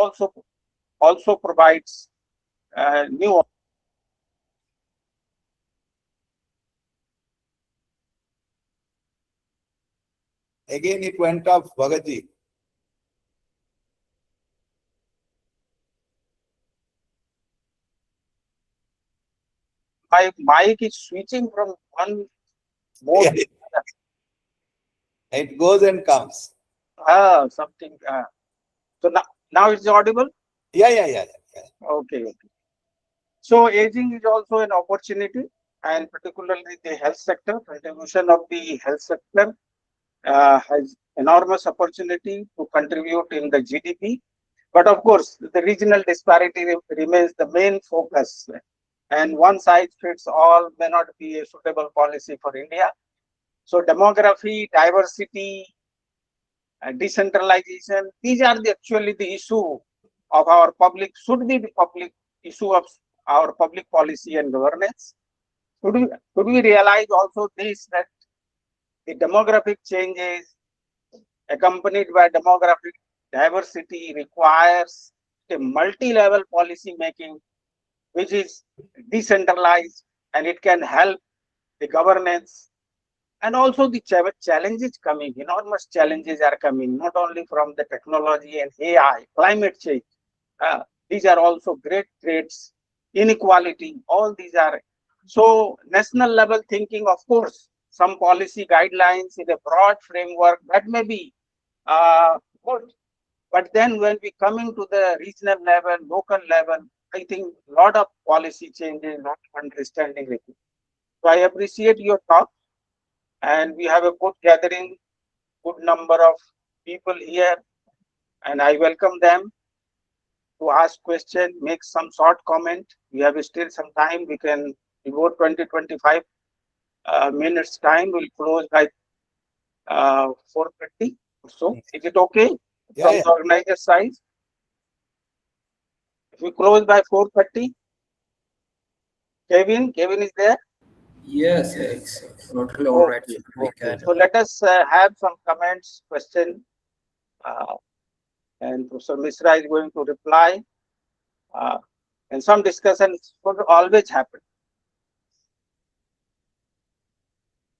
also provides new. Again, it went off, Bhagatji. My mic is switching from one mode to another. It goes and comes. Something. So now it's audible. Yeah. Okay. So aging is also an opportunity, and particularly the health sector. Contribution of the health sector has enormous opportunity to contribute in the GDP. But of course, the regional disparity remains the main focus. And one size fits all may not be a suitable policy for India. So demography, diversity, decentralization, these are actually the issue of our public, should be the public issue of our public policy and governance. Should we realize also this, that the demographic changes accompanied by demographic diversity requires a multi-level policy making which is decentralized, and it can help the governance. And also the challenges coming, enormous challenges are coming, not only from the technology and AI, climate change. Uh, these are also great threats, inequality, all these are. So national level thinking, of course, some policy guidelines in a broad framework, that may be good. But then when we coming to the regional level, local level, I think a lot of policy changes, not understanding it. So I appreciate your talk, and we have a good gathering, good number of people here, and I welcome them to ask question, make some short comment. We have still some time. We can devote 20-25 minutes time. We'll close by 4:30 or so. Is it okay from Yeah. the organizer side? If we close by 4:30, Kevin is there? Yes, it's totally all right. Okay, We okay. can. So let us have some comments, question, uh, and Professor Mishra is going to reply. Uh, and some discussions would always happen.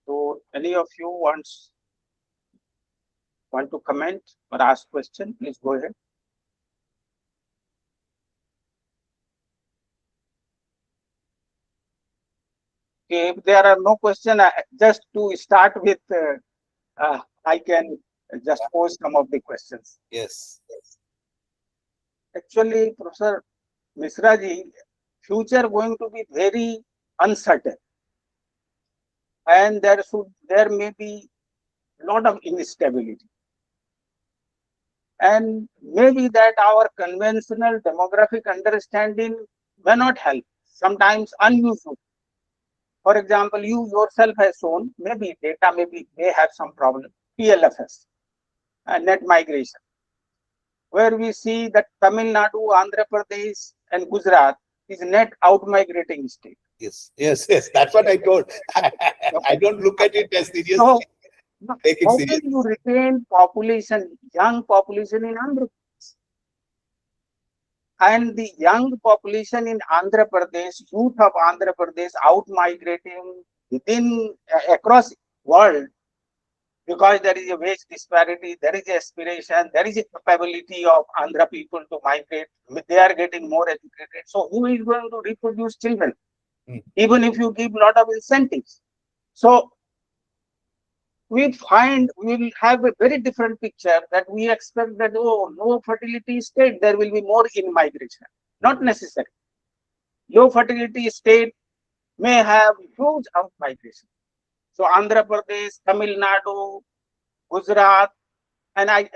So any of you want to comment or ask question, please go ahead. Okay, if there are no question, just to start with, I can just pose some of the questions. Yes. Actually, Professor Mishra ji, future going to be very uncertain, and there may be a lot of instability, and maybe that our conventional demographic understanding may not help. Sometimes unusual. For example, you yourself has shown maybe data may have some problem. PLFS, net migration, where we see that Tamil Nadu, Andhra Pradesh, and Gujarat is net out migrating state. Yes. That's what I told. I don't look at it as seriously. So, Take it how serious. can you retain population, young population in Andhra Pradesh? And the young population in Andhra Pradesh, youth of Andhra Pradesh out migrating across world, because there is a wage disparity, there is aspiration, there is a capability of Andhra people to migrate. They are getting more educated. So who is going to reproduce children? Even if you give a lot of incentives. So we will have a very different picture, that we expect that, oh, low fertility state, there will be more in migration. Not necessary. Low fertility state may have huge out migration. So Andhra Pradesh, Tamil Nadu, Gujarat, and I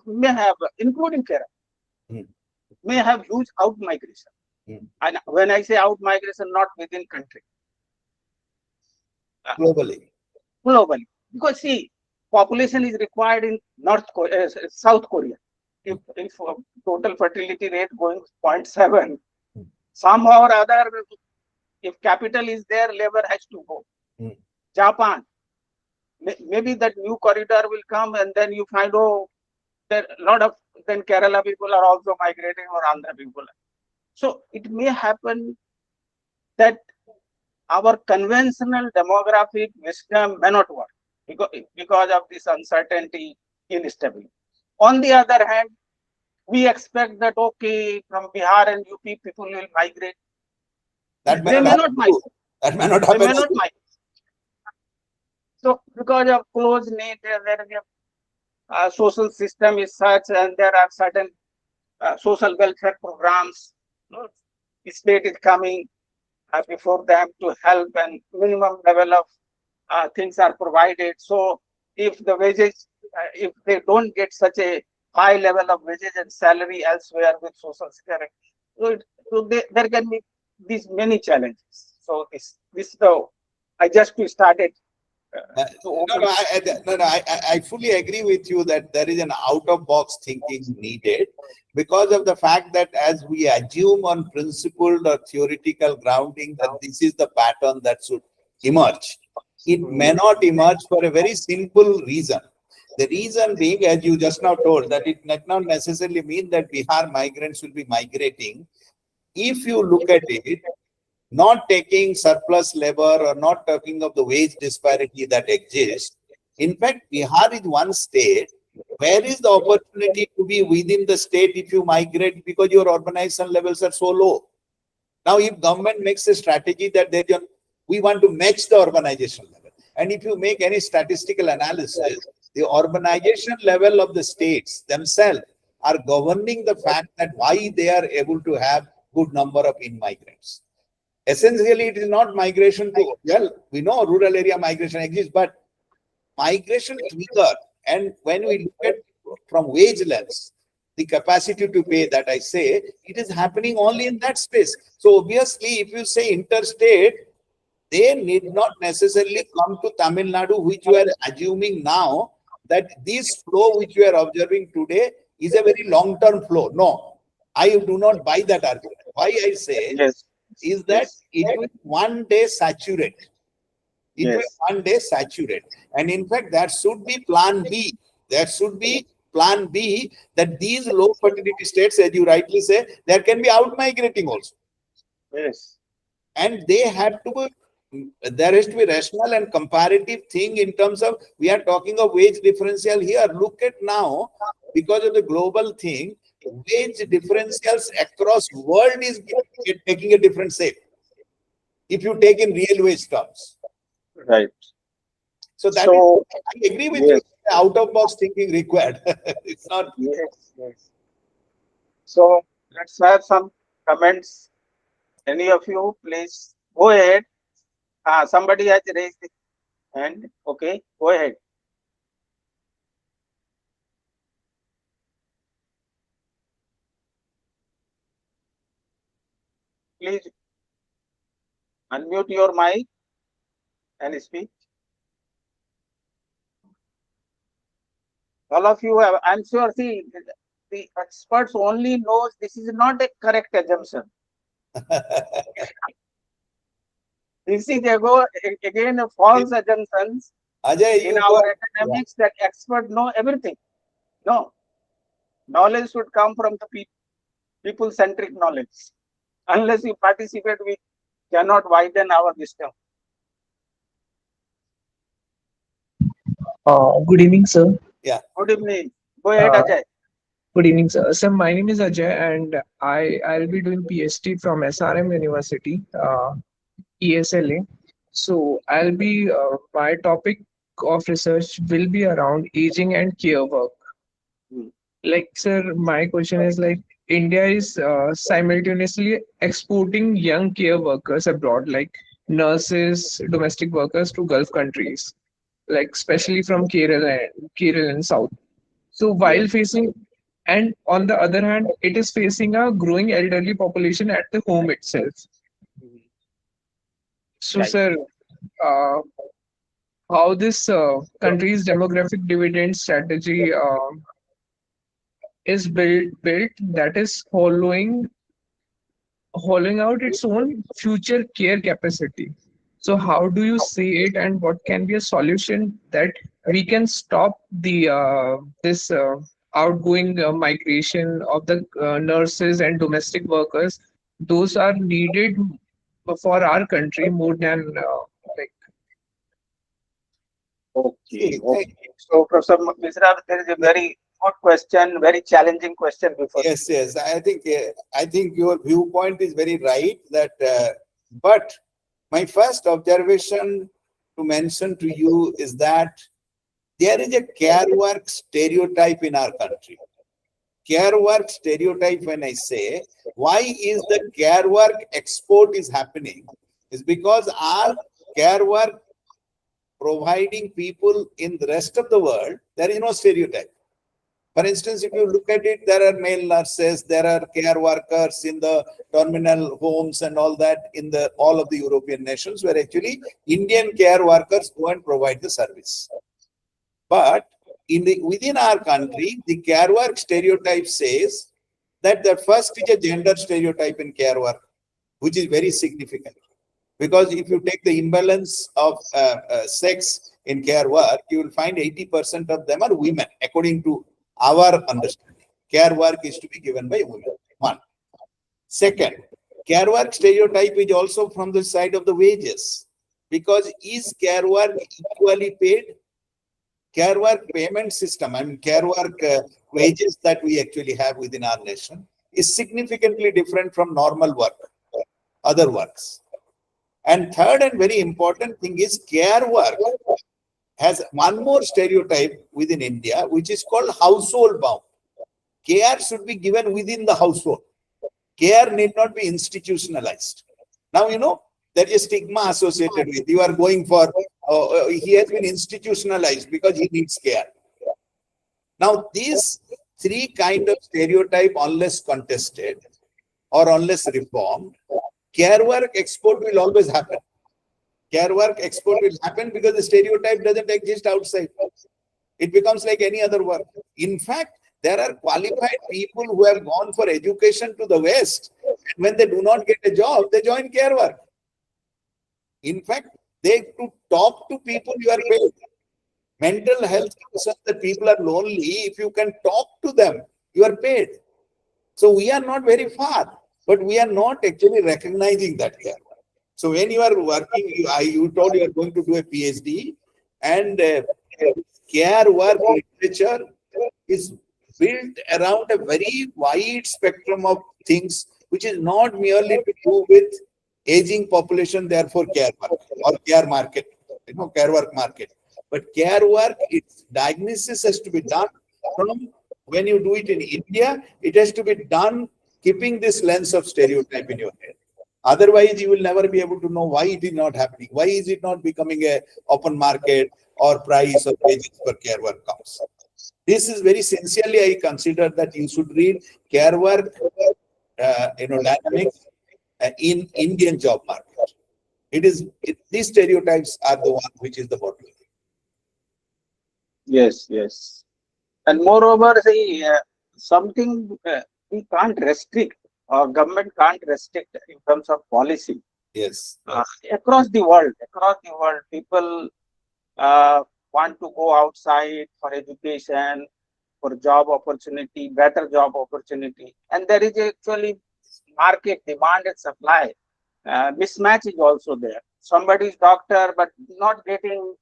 may have, including Kerala, may have huge out migration. And when I say out migration, not within country. uh, globally. globally. Because see, population is required in South Korea. If total fertility rate going 0.7, somehow or other, if capital is there, labor has to go. Mm. Japan, maybe that new corridor will come, and then you find, oh, there a lot of then Kerala people are also migrating, or Andhra people. So it may happen that our conventional demographic wisdom may not work because of this uncertainty, instability. On the other hand, we expect that, okay, from Bihar and UP, people will migrate. That may They not may not happen too. migrate. That may not They happen may not also. migrate. So because of close knit, there is a social system is such, and there are certain social welfare programs. You know, the state is coming before them to help, and minimum level of things are provided. So if the wages, if they don't get such a high level of wages and salary elsewhere with social security, there can be these many challenges. So this though, I just started to No, open. no, I fully agree with you that there is an out-of-box thinking needed because of the fact that as we assume on principled or theoretical grounding that this is the pattern that should emerge, it may not emerge for a very simple reason. The reason being, as you just now told, that it does not necessarily mean that Bihar migrants will be migrating. If you look at it, not taking surplus labor or not talking of the wage disparity that exists. In fact, Bihar is one state where is the opportunity to be within the state if you migrate because your urbanization levels are so low. Now, if government makes a strategy that we want to match the urbanization level, and if you make any statistical analysis, the urbanization level of the states themselves are governing the fact that why they are able to have good number of in-migrants. Essentially, it is not migration to, well, we know rural area migration exists, but migration trigger. And when we look at from wage lens, the capacity to pay that I say, it is happening only in that space. So obviously, if you say interstate, they need not necessarily come to Tamil Nadu, which you are assuming now that this flow which you are observing today is a very long-term flow. No, I do not buy that argument. Why I say Yes, is that yes, it will one day saturate. It will yes, one day saturate. And in fact, that should be plan B. That should be plan B that these low fertility states, as you rightly say, there can be out migrating also. yes, And they have to be, there has to be rational and comparative thing in terms of, we are talking of wage differential here. Look at now, because of the global thing, wage differentials across world is taking a different shape if you take in real wage terms. right. So that is, So I agree with you, yes, out of box thinking required. It's not. yes, yes. So let's have some comments. Any of you, please go ahead. Somebody has raised his hand. Okay, go ahead. Please unmute your mic and speak. All of you have, I'm sure, see, the experts only knows this is not a correct assumption. You see, they go again false assumptions Ajay, in you our go. academics that expert know everything. No, knowledge should come from the people-centric knowledge. Unless you participate, we cannot widen our wisdom. Good evening, sir. Yeah. Good evening. Go ahead, Uh, Ajay. Good evening, sir. So my name is Ajay, and I'll be doing PhD from SRM University, ESLA. So I'll be my topic of research will be around aging and care work. Hmm. Like, sir, my question is like India is simultaneously exporting young care workers abroad, like nurses, domestic workers to Gulf countries, like especially from Kerala and South. So Yes. while facing, and on the other hand, it is facing a growing elderly population at the home itself. Mhm. So, Right. sir, uh, how this country's demographic dividend strategy is built that is hollowing out its own future care capacity. So how do you see it, and what can be a solution that we can stop the this outgoing migration of the nurses and domestic workers? Those are needed for our country more than like. Okay, See, okay. So, Professor Misra, there is a very good question, very challenging question before me. yes, yes. I think your viewpoint is very right. That, but my first observation to mention to you is that there is a care work stereotype in our country. Care work stereotype. When I say why is the care work export is happening, is because our care work providing people in the rest of the world, there is no stereotype. For instance, if you look at it, there are male nurses, there are care workers in the terminal homes and all that in the all of the European nations, where actually Indian care workers go and provide the service. But within our country, the care work stereotype says that the first is a gender stereotype in care work, which is very significant. Because if you take the imbalance of sex in care work, you will find 80% of them are women, according to our understanding. Care work is to be given by women. One. Second, care work stereotype is also from the side of the wages. Because is care work equally paid? Care work payment system, I mean, care work wages that we actually have within our nation is significantly different from normal work, other works. And third and very important thing is care work has one more stereotype within India, which is called household bound. Care should be given within the household. Care need not be institutionalized. Now, there is stigma associated with you are going for, he has been institutionalized because he needs care. Now, these three kind of stereotype, unless contested or unless reformed, care work export will always happen. Care work export will happen because the stereotype doesn't exist outside. It becomes like any other work. In fact, there are qualified people who have gone for education to the West. And when they do not get a job, they join care work. In fact, to talk to people, you are paid. Mental health concerns that people are lonely. If you can talk to them, you are paid. So we are not very far, but we are not actually recognizing that care. So when you are working, you told you are going to do a PhD, and care work literature is built around a very wide spectrum of things, which is not merely to do with aging population, therefore care work or care market, care work market. But care work, its diagnosis has to be done from when you do it in India, it has to be done keeping this lens of stereotype in your head. Otherwise, you will never be able to know why it is not happening. Why is it not becoming a open market or price or wages for care work comes? This is very sincerely, I consider that you should read care work, dynamics in Indian job market. These stereotypes are the one which is the bottom. Yes, yes. And moreover, see, something we can't restrict, or government can't restrict in terms of policy. Yes. Across the world, people want to go outside for education, for job opportunity, better job opportunity. And there is actually market demand and supply. Mismatch is also there. Somebody is doctor, but not getting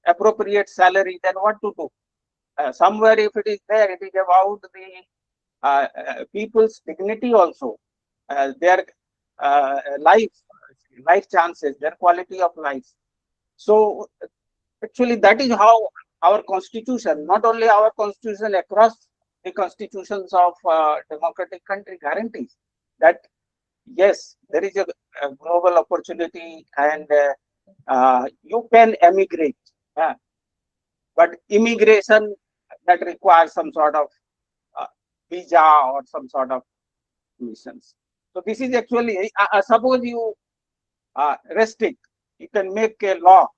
appropriate salary, then what to do? Somewhere if it is there, it is about the people's dignity also, their life chances, their quality of life. So actually that is how our constitution, not only our constitution, across the constitutions of democratic country guarantees that yes, there is a global opportunity and you can emigrate. But immigration that requires some sort of visa or some sort of missions. So this is actually, suppose you restrict, you can make a law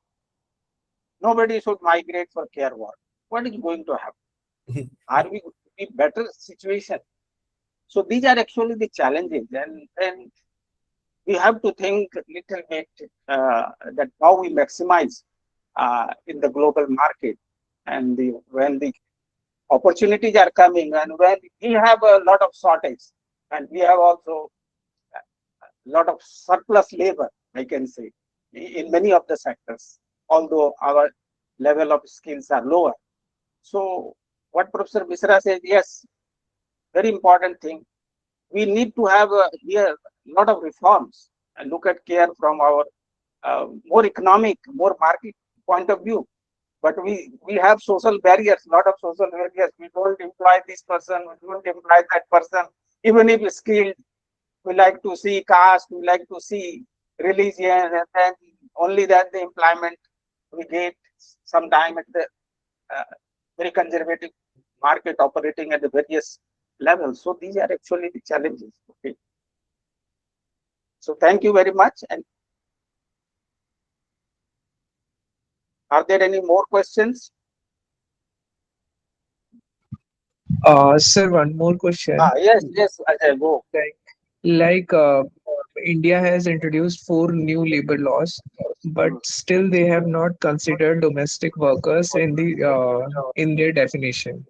nobody should migrate for care work. What is going to happen? Are we going to be better situation? So these are actually the challenges, and we have to think a little bit that how we maximize in the global market, and when the opportunities are coming, and when we have a lot of shortage, and we have also a lot of surplus labor, I can say, in many of the sectors, although our level of skills are lower. So what Professor Mishra says, yes, very important thing. We need to have here a lot of reforms and look at care from our more economic, more market point of view. But we have social barriers, lot of social barriers. We don't employ this person, we don't employ that person, even if skilled. We like to see caste, we like to see religion, and then only that the employment we get sometime at the uh, very conservative market operating at the various levels. So these are actually the challenges. Okay. So thank you very much. And are there any more questions? Sir, one more question. Yes, yes, Ajay, go. Like India has introduced four new labor laws, but Hmm. still they have not considered domestic workers in their definition.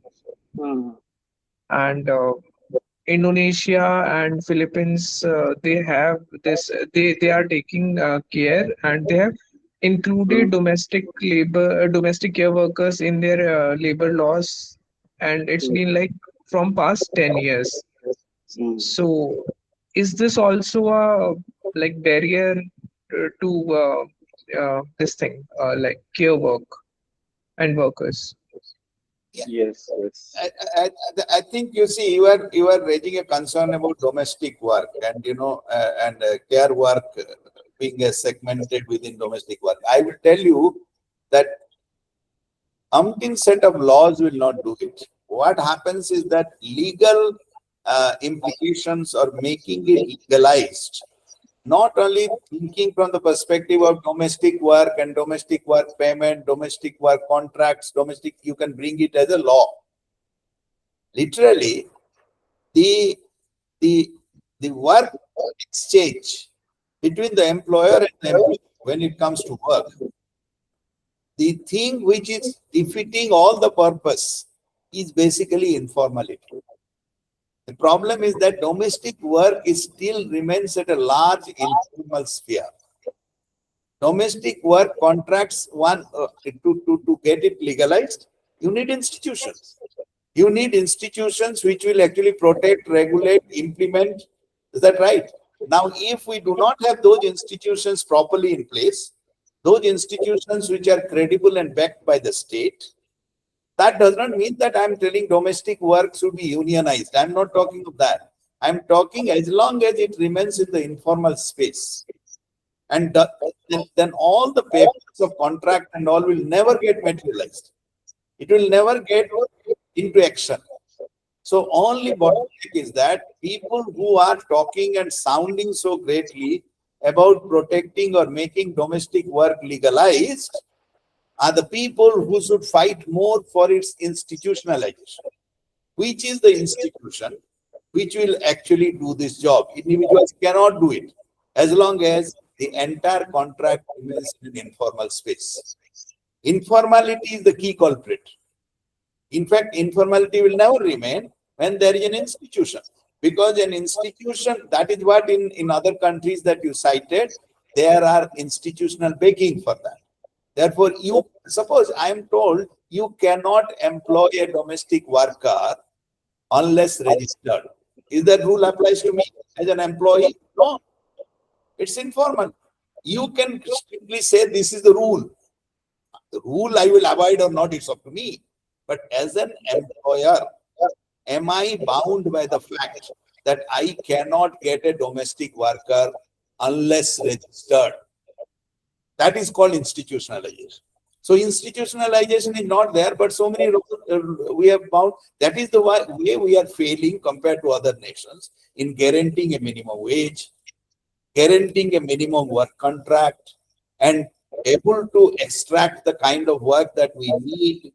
Hmm. And Indonesia and Philippines, they have this. They are taking care, and they have included Hmm. domestic care workers in their labor laws, and it's Hmm. been like from past 10 years. Hmm. So, is this also a like barrier to this thing, like care work and workers? Yeah. Yes, yes. I think you see you are raising a concern about domestic work and care work being segmented within domestic work. I will tell you that umpteen set of laws will not do it. What happens is that legal implications or making it legalized, not only thinking from the perspective of domestic work and domestic work payment, domestic work contracts, you can bring it as a law. Literally, the the the work exchange between the employer and the employee when it comes to work, the thing which is defeating all the purpose is basically informality. The problem is that domestic work is still remains at a large informal sphere. Domestic work contracts to get it legalized, you need institutions. You need institutions which will actually protect, regulate, implement. Is that right? Now, if we do not have those institutions properly in place, those institutions which are credible and backed by the state, that does not mean that I'm telling domestic work should be unionized. I'm not talking of that. I'm talking as long as it remains in the informal space. And then all the papers of contract and all will never get materialized. It will never get into action. So only bottleneck is that people who are talking and sounding so greatly about protecting or making domestic work legalized are the people who should fight more for its institutionalization. Which is the institution which will actually do this job? Individuals cannot do it as long as the entire contract remains in an informal space. Informality is the key culprit. In fact, informality will never remain when there is an institution. Because an institution, that is what in other countries that you cited, there are institutional backing for that. Therefore, you suppose I am told you cannot employ a domestic worker unless registered. Is that rule applies to me as an employee? No, it's informal. You can strictly say this is the rule. The rule I will avoid or not, it's up to me. But as an employer, am I bound by the fact that I cannot get a domestic worker unless registered? That is called institutionalization. So institutionalization is not there, but so many we have found that is the way we are failing compared to other nations in guaranteeing a minimum wage, guaranteeing a minimum work contract, and able to extract the kind of work that we need,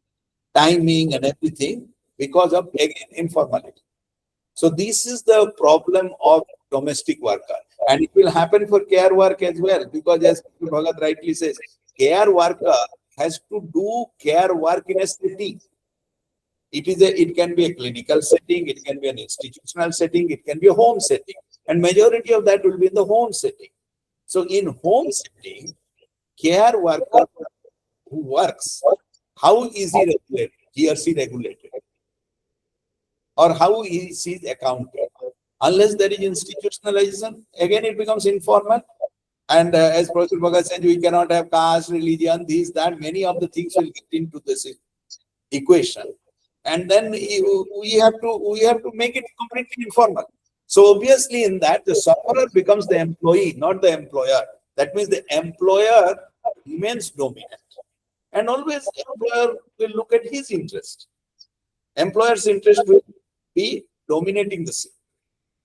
timing and everything, because of, again, informality. So this is the problem of domestic worker. And it will happen for care work as well, because as Bhagat rightly says, care worker has to do care work in a setting. It can be a clinical setting, it can be an institutional setting, it can be a home setting. And majority of that will be in the home setting. So in home setting, care worker who works, how is he regulated? He or she regulated? Or how is he accounted? Unless there is institutionalization, again it becomes informal. And as Professor Bhagat said, we cannot have caste, religion, these, that, many of the things will get into this equation. And then we have to make it completely informal. So obviously in that, the sufferer becomes the employee, not the employer. That means the employer remains dominant. And always employer will look at his interest. Employer's interest will be dominating the scene.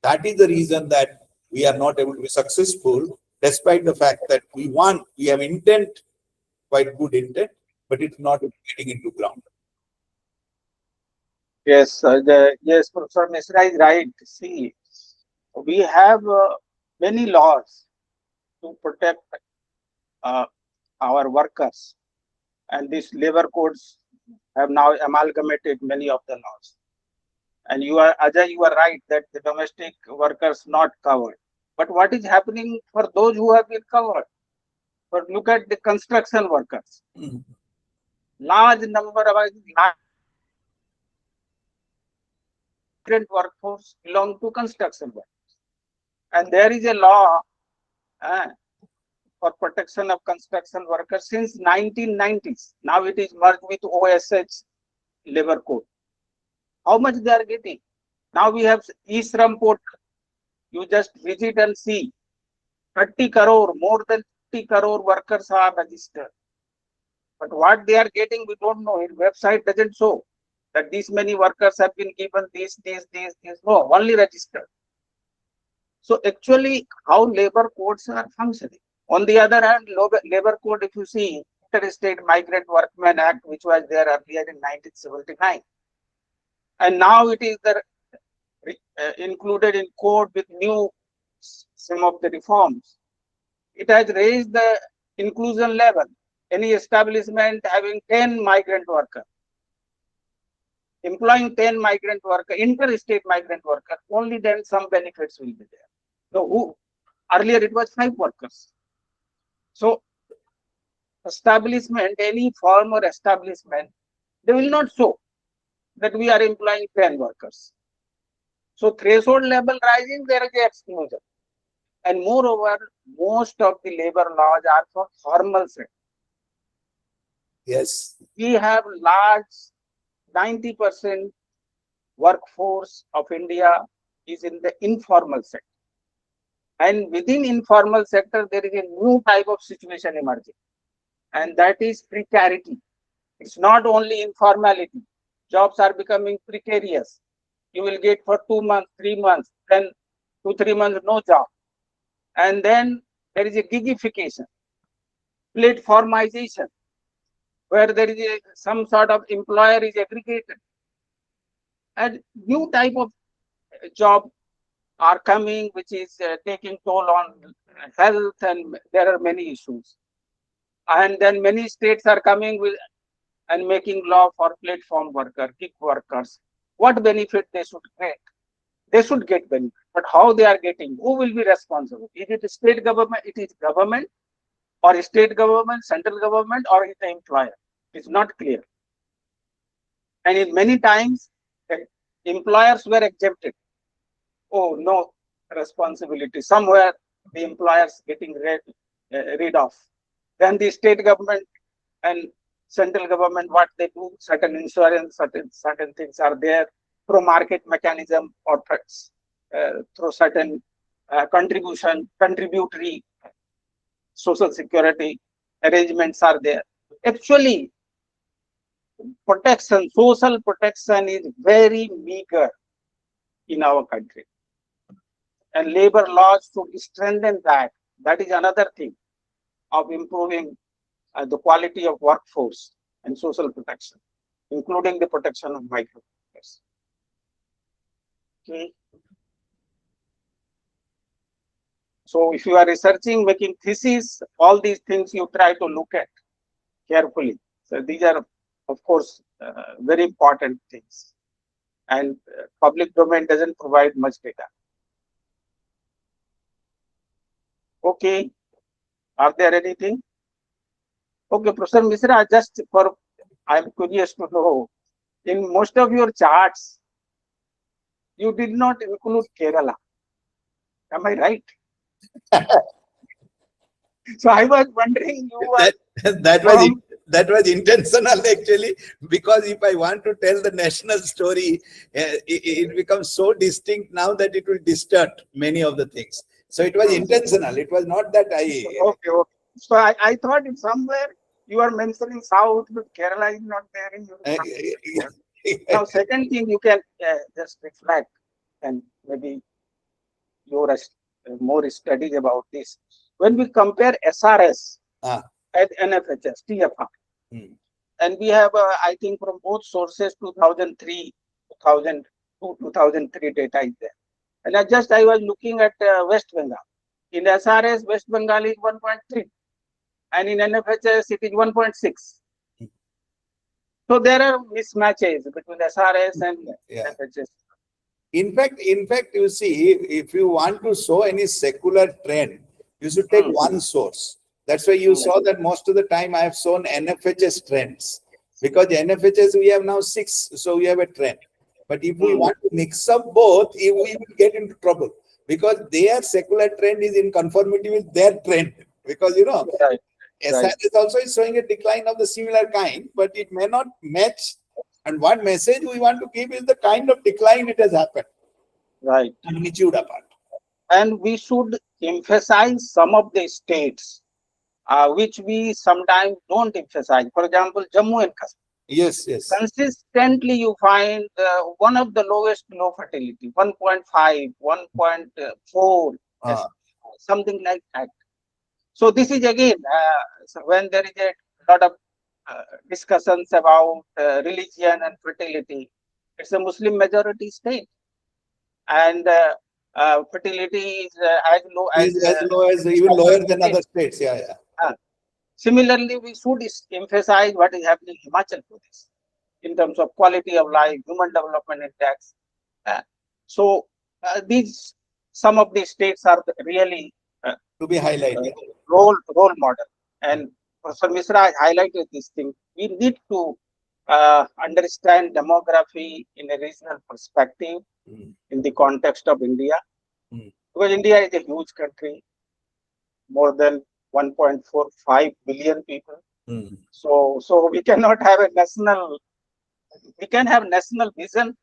That is the reason that we are not able to be successful, despite the fact that we have intent, quite good intent, but it's not getting into ground. Yes, yes, Professor Mishra is right. See, we have many laws to protect uh, our workers, and these labor codes have now amalgamated many of the laws. And you are, Ajay, you are right that the domestic workers not covered. But what is happening for those who have been covered? But look at the construction workers. Mhm. Large number of migrant workforce belong to construction work. And there is a law uh, for protection of construction workers since 1990s. Now it is merged with OSH labor code. How much they are getting? Now we have e-Shram portal. You just visit and see 30 crore, more than 30 crore workers are registered. But what they are getting, we don't know. His website doesn't show that these many workers have been given this. No, only registered. So actually, how labor codes are functioning. On the other hand, labor code, if you see, Interstate Migrant Workmen Act, which was there earlier in 1979, and now it is the, included in code with new some of the reforms. It has raised the inclusion level. Any establishment having 10 migrant workers, employing 10 migrant workers, interstate migrant workers, only then some benefits will be there. So earlier it was 5 workers. So establishment, any firm or establishment, they will not show that we are employing 10 workers. So threshold level rising, there is exclusion. And moreover, most of the labor laws are for formal sector. Yes. We have large 90% workforce of India is in the informal sector. And within informal sector, there is a new type of situation emerging. And that is precarity. It's not only informality. Jobs are becoming precarious. You will get for 2 months, 3 months, then 2-3 months, no job. And then there is a gigification, platformization, where there is some sort of employer is aggregated. And new type of job are coming, which is taking toll on health, and there are many issues. And then many states are coming with and making law for platform worker, gig workers. What benefit they should get? They should get benefit, but how they are getting? Who will be responsible? Is it the state government? It is government, or state government, central government, or is the employer? It's not clear. And in many times, employers were exempted. Oh, no responsibility. Somewhere the employers getting rid of. Then the state government and central government, what they do, certain insurance, certain things are there through market mechanism or through certain contributory social security arrangements are there. Actually, protection, social protection is very meager in our country. And labor laws should strengthen that. That is another thing of improving the quality of workforce and social protection, including the protection of migrant workers. Okay. So if you are researching, making thesis, all these things you try to look at carefully. So these are, of course, very important things. And public domain doesn't provide much data. Okay. Are there anything? Okay, Professor Mishra, just for, I'm curious to know, in most of your charts, you did not include Kerala. Am I right? So I was wondering, you were that was from, that was intentional actually, because if I want to tell the national story, it becomes so distinct now that it will distort many of the things. So it was intentional. It was not that I. okay, okay. So I thought if somewhere you are mentioning South, but Kerala is not there in your. Now, second thing you can just reflect, and maybe your more studies about this. When we compare SRS and NFHS, TFR, and we have, I think, from both sources, 2003, 2002, 2003 data is there. And I was looking at West Bengal. In SRS, West Bengal is 1.3, and in NFHS, it is 1.6. So there are mismatches between SRS and NFHS. In fact, you see, if you want to show any secular trend, you should take one source. That's why you saw that most of the time I have shown NFHS trends, because NFHS we have now 6, so we have a trend. But if we want to mix up both, we will get into trouble, because their secular trend is in conformity with their trend. Because SRS also is showing a decline of the similar kind, but it may not match. And one message we want to give is the kind of decline it has happened. Right. Magnitude apart. And we should emphasize some of the states which we sometimes don't emphasize. For example, Jammu and Kashmir. Yes, yes. Consistently, you find one of the lowest low fertility, 1.5, 1.4, something like that. So this is again, so when there is a lot of discussions about religion and fertility, it's a Muslim majority state, and fertility is as low as even lower than other states. Similarly, we should emphasize what is happening in Himachal Pradesh in terms of quality of life, human development index. So these, some of these states are really to be highlighted. Role model. And Professor Mishra highlighted this thing. We need to understand demography in a regional perspective in the context of India. Because India is a huge country, more than 1.45 billion people. So we cannot have a national, we can have national vision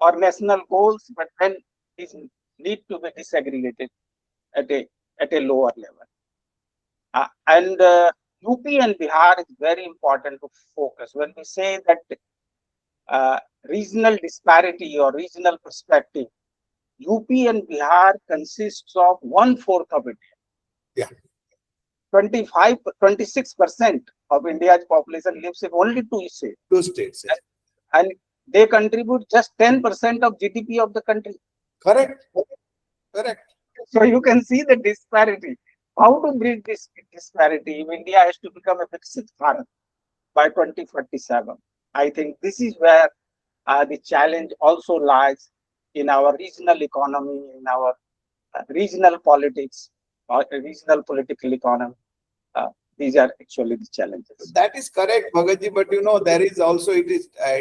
or national goals, but then these need to be disaggregated at a lower level. And UP and Bihar is very important to focus. When we say that regional disparity or regional perspective, UP and Bihar consists of 1/4 of India. 26% of India's population lives in only two states. Two states. And they contribute just 10% of GDP of the country. Correct. So you can see the disparity. How to bridge this disparity? If India has to become a Viksit Bharat by 2047, I think this is where the challenge also lies in our regional economy, in our regional politics, or regional political economy. These are actually the challenges. That is correct, Bhagatji, but there is also, it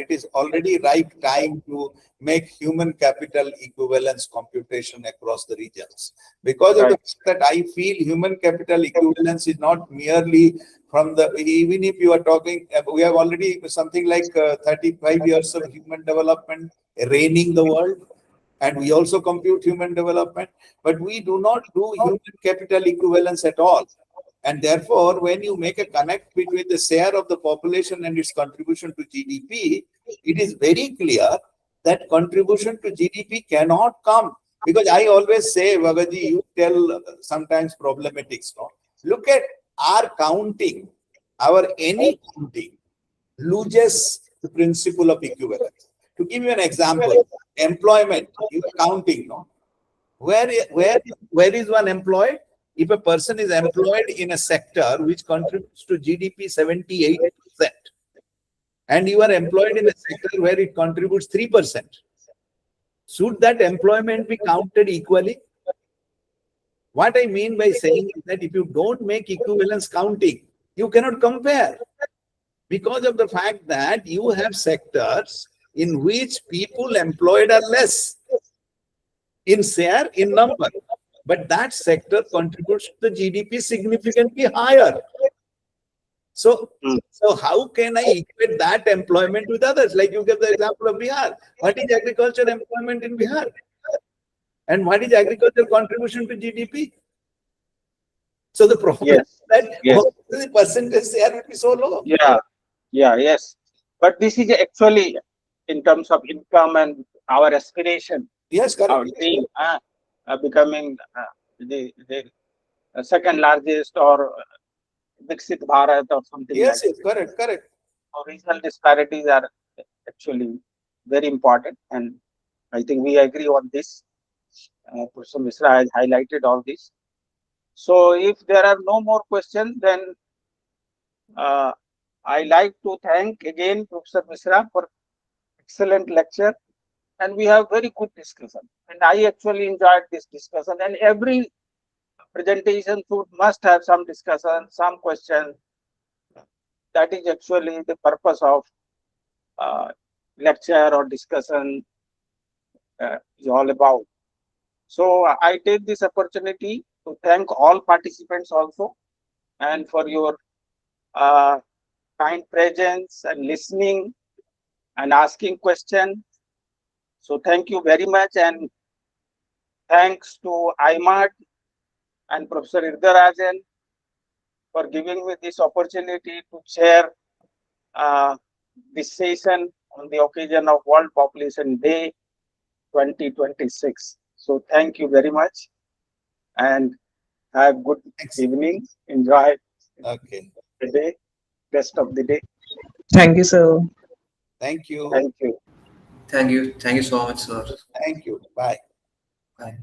is already right time to make human capital equivalence computation across the regions. Because of the fact that I feel human capital equivalence is not merely from the, even if you are talking, we have already something like 35 years of human development reigning the world. And we also compute human development, but we do not do human capital equivalence at all. And therefore, when you make a connect between the share of the population and its contribution to GDP, it is very clear that contribution to GDP cannot come. Because I always say, Bhagatji, you tell sometimes problematics. No? Look at our counting our any counting loses the principle of equivalence. To give you an example, employment, you are counting, no? Where is one employed? If a person is employed in a sector which contributes to GDP 78%, and you are employed in a sector where it contributes 3%, should that employment be counted equally? What I mean by saying is that if you don't make equivalence counting, you cannot compare, because of the fact that you have sectors in which people employed are less in share, in number, but that sector contributes to the GDP significantly higher. So, so how can I equate that employment with others? Like you give the example of Bihar. What is agriculture employment in Bihar? And what is agriculture contribution to GDP? So the problem is Yes. that Yes. the percentage share will be so low. Yeah. Yeah. Yes. But this is actually in terms of income and our aspiration, Yes, our correct. dream, becoming the second largest or Viksit Bharat or something like Yes, that. yes, correct, correct. So regional disparities are actually very important, and I think we agree on this. Professor Mishra has highlighted all this. So if there are no more questions, then uh, I like to thank again Professor Mishra for excellent lecture, and we have very good discussion. And I actually enjoyed this discussion. And every presentation should must have some discussion, some question. That is actually the purpose of uh, lecture or discussion is all about. So I take this opportunity to thank all participants also, and for your uh, kind presence and listening and asking questions. So thank you very much, and thanks to IIMAD and Professor Irdarajan for giving me this opportunity to share uh, this session on the occasion of World Population Day 2026. So thank you very much, and have good Thanks. evening. Enjoy Okay. the day, rest of the day. Thank you, sir. Thank you. Thank you. Thank you. Thank you so much, sir. Thank you. Bye. Bye.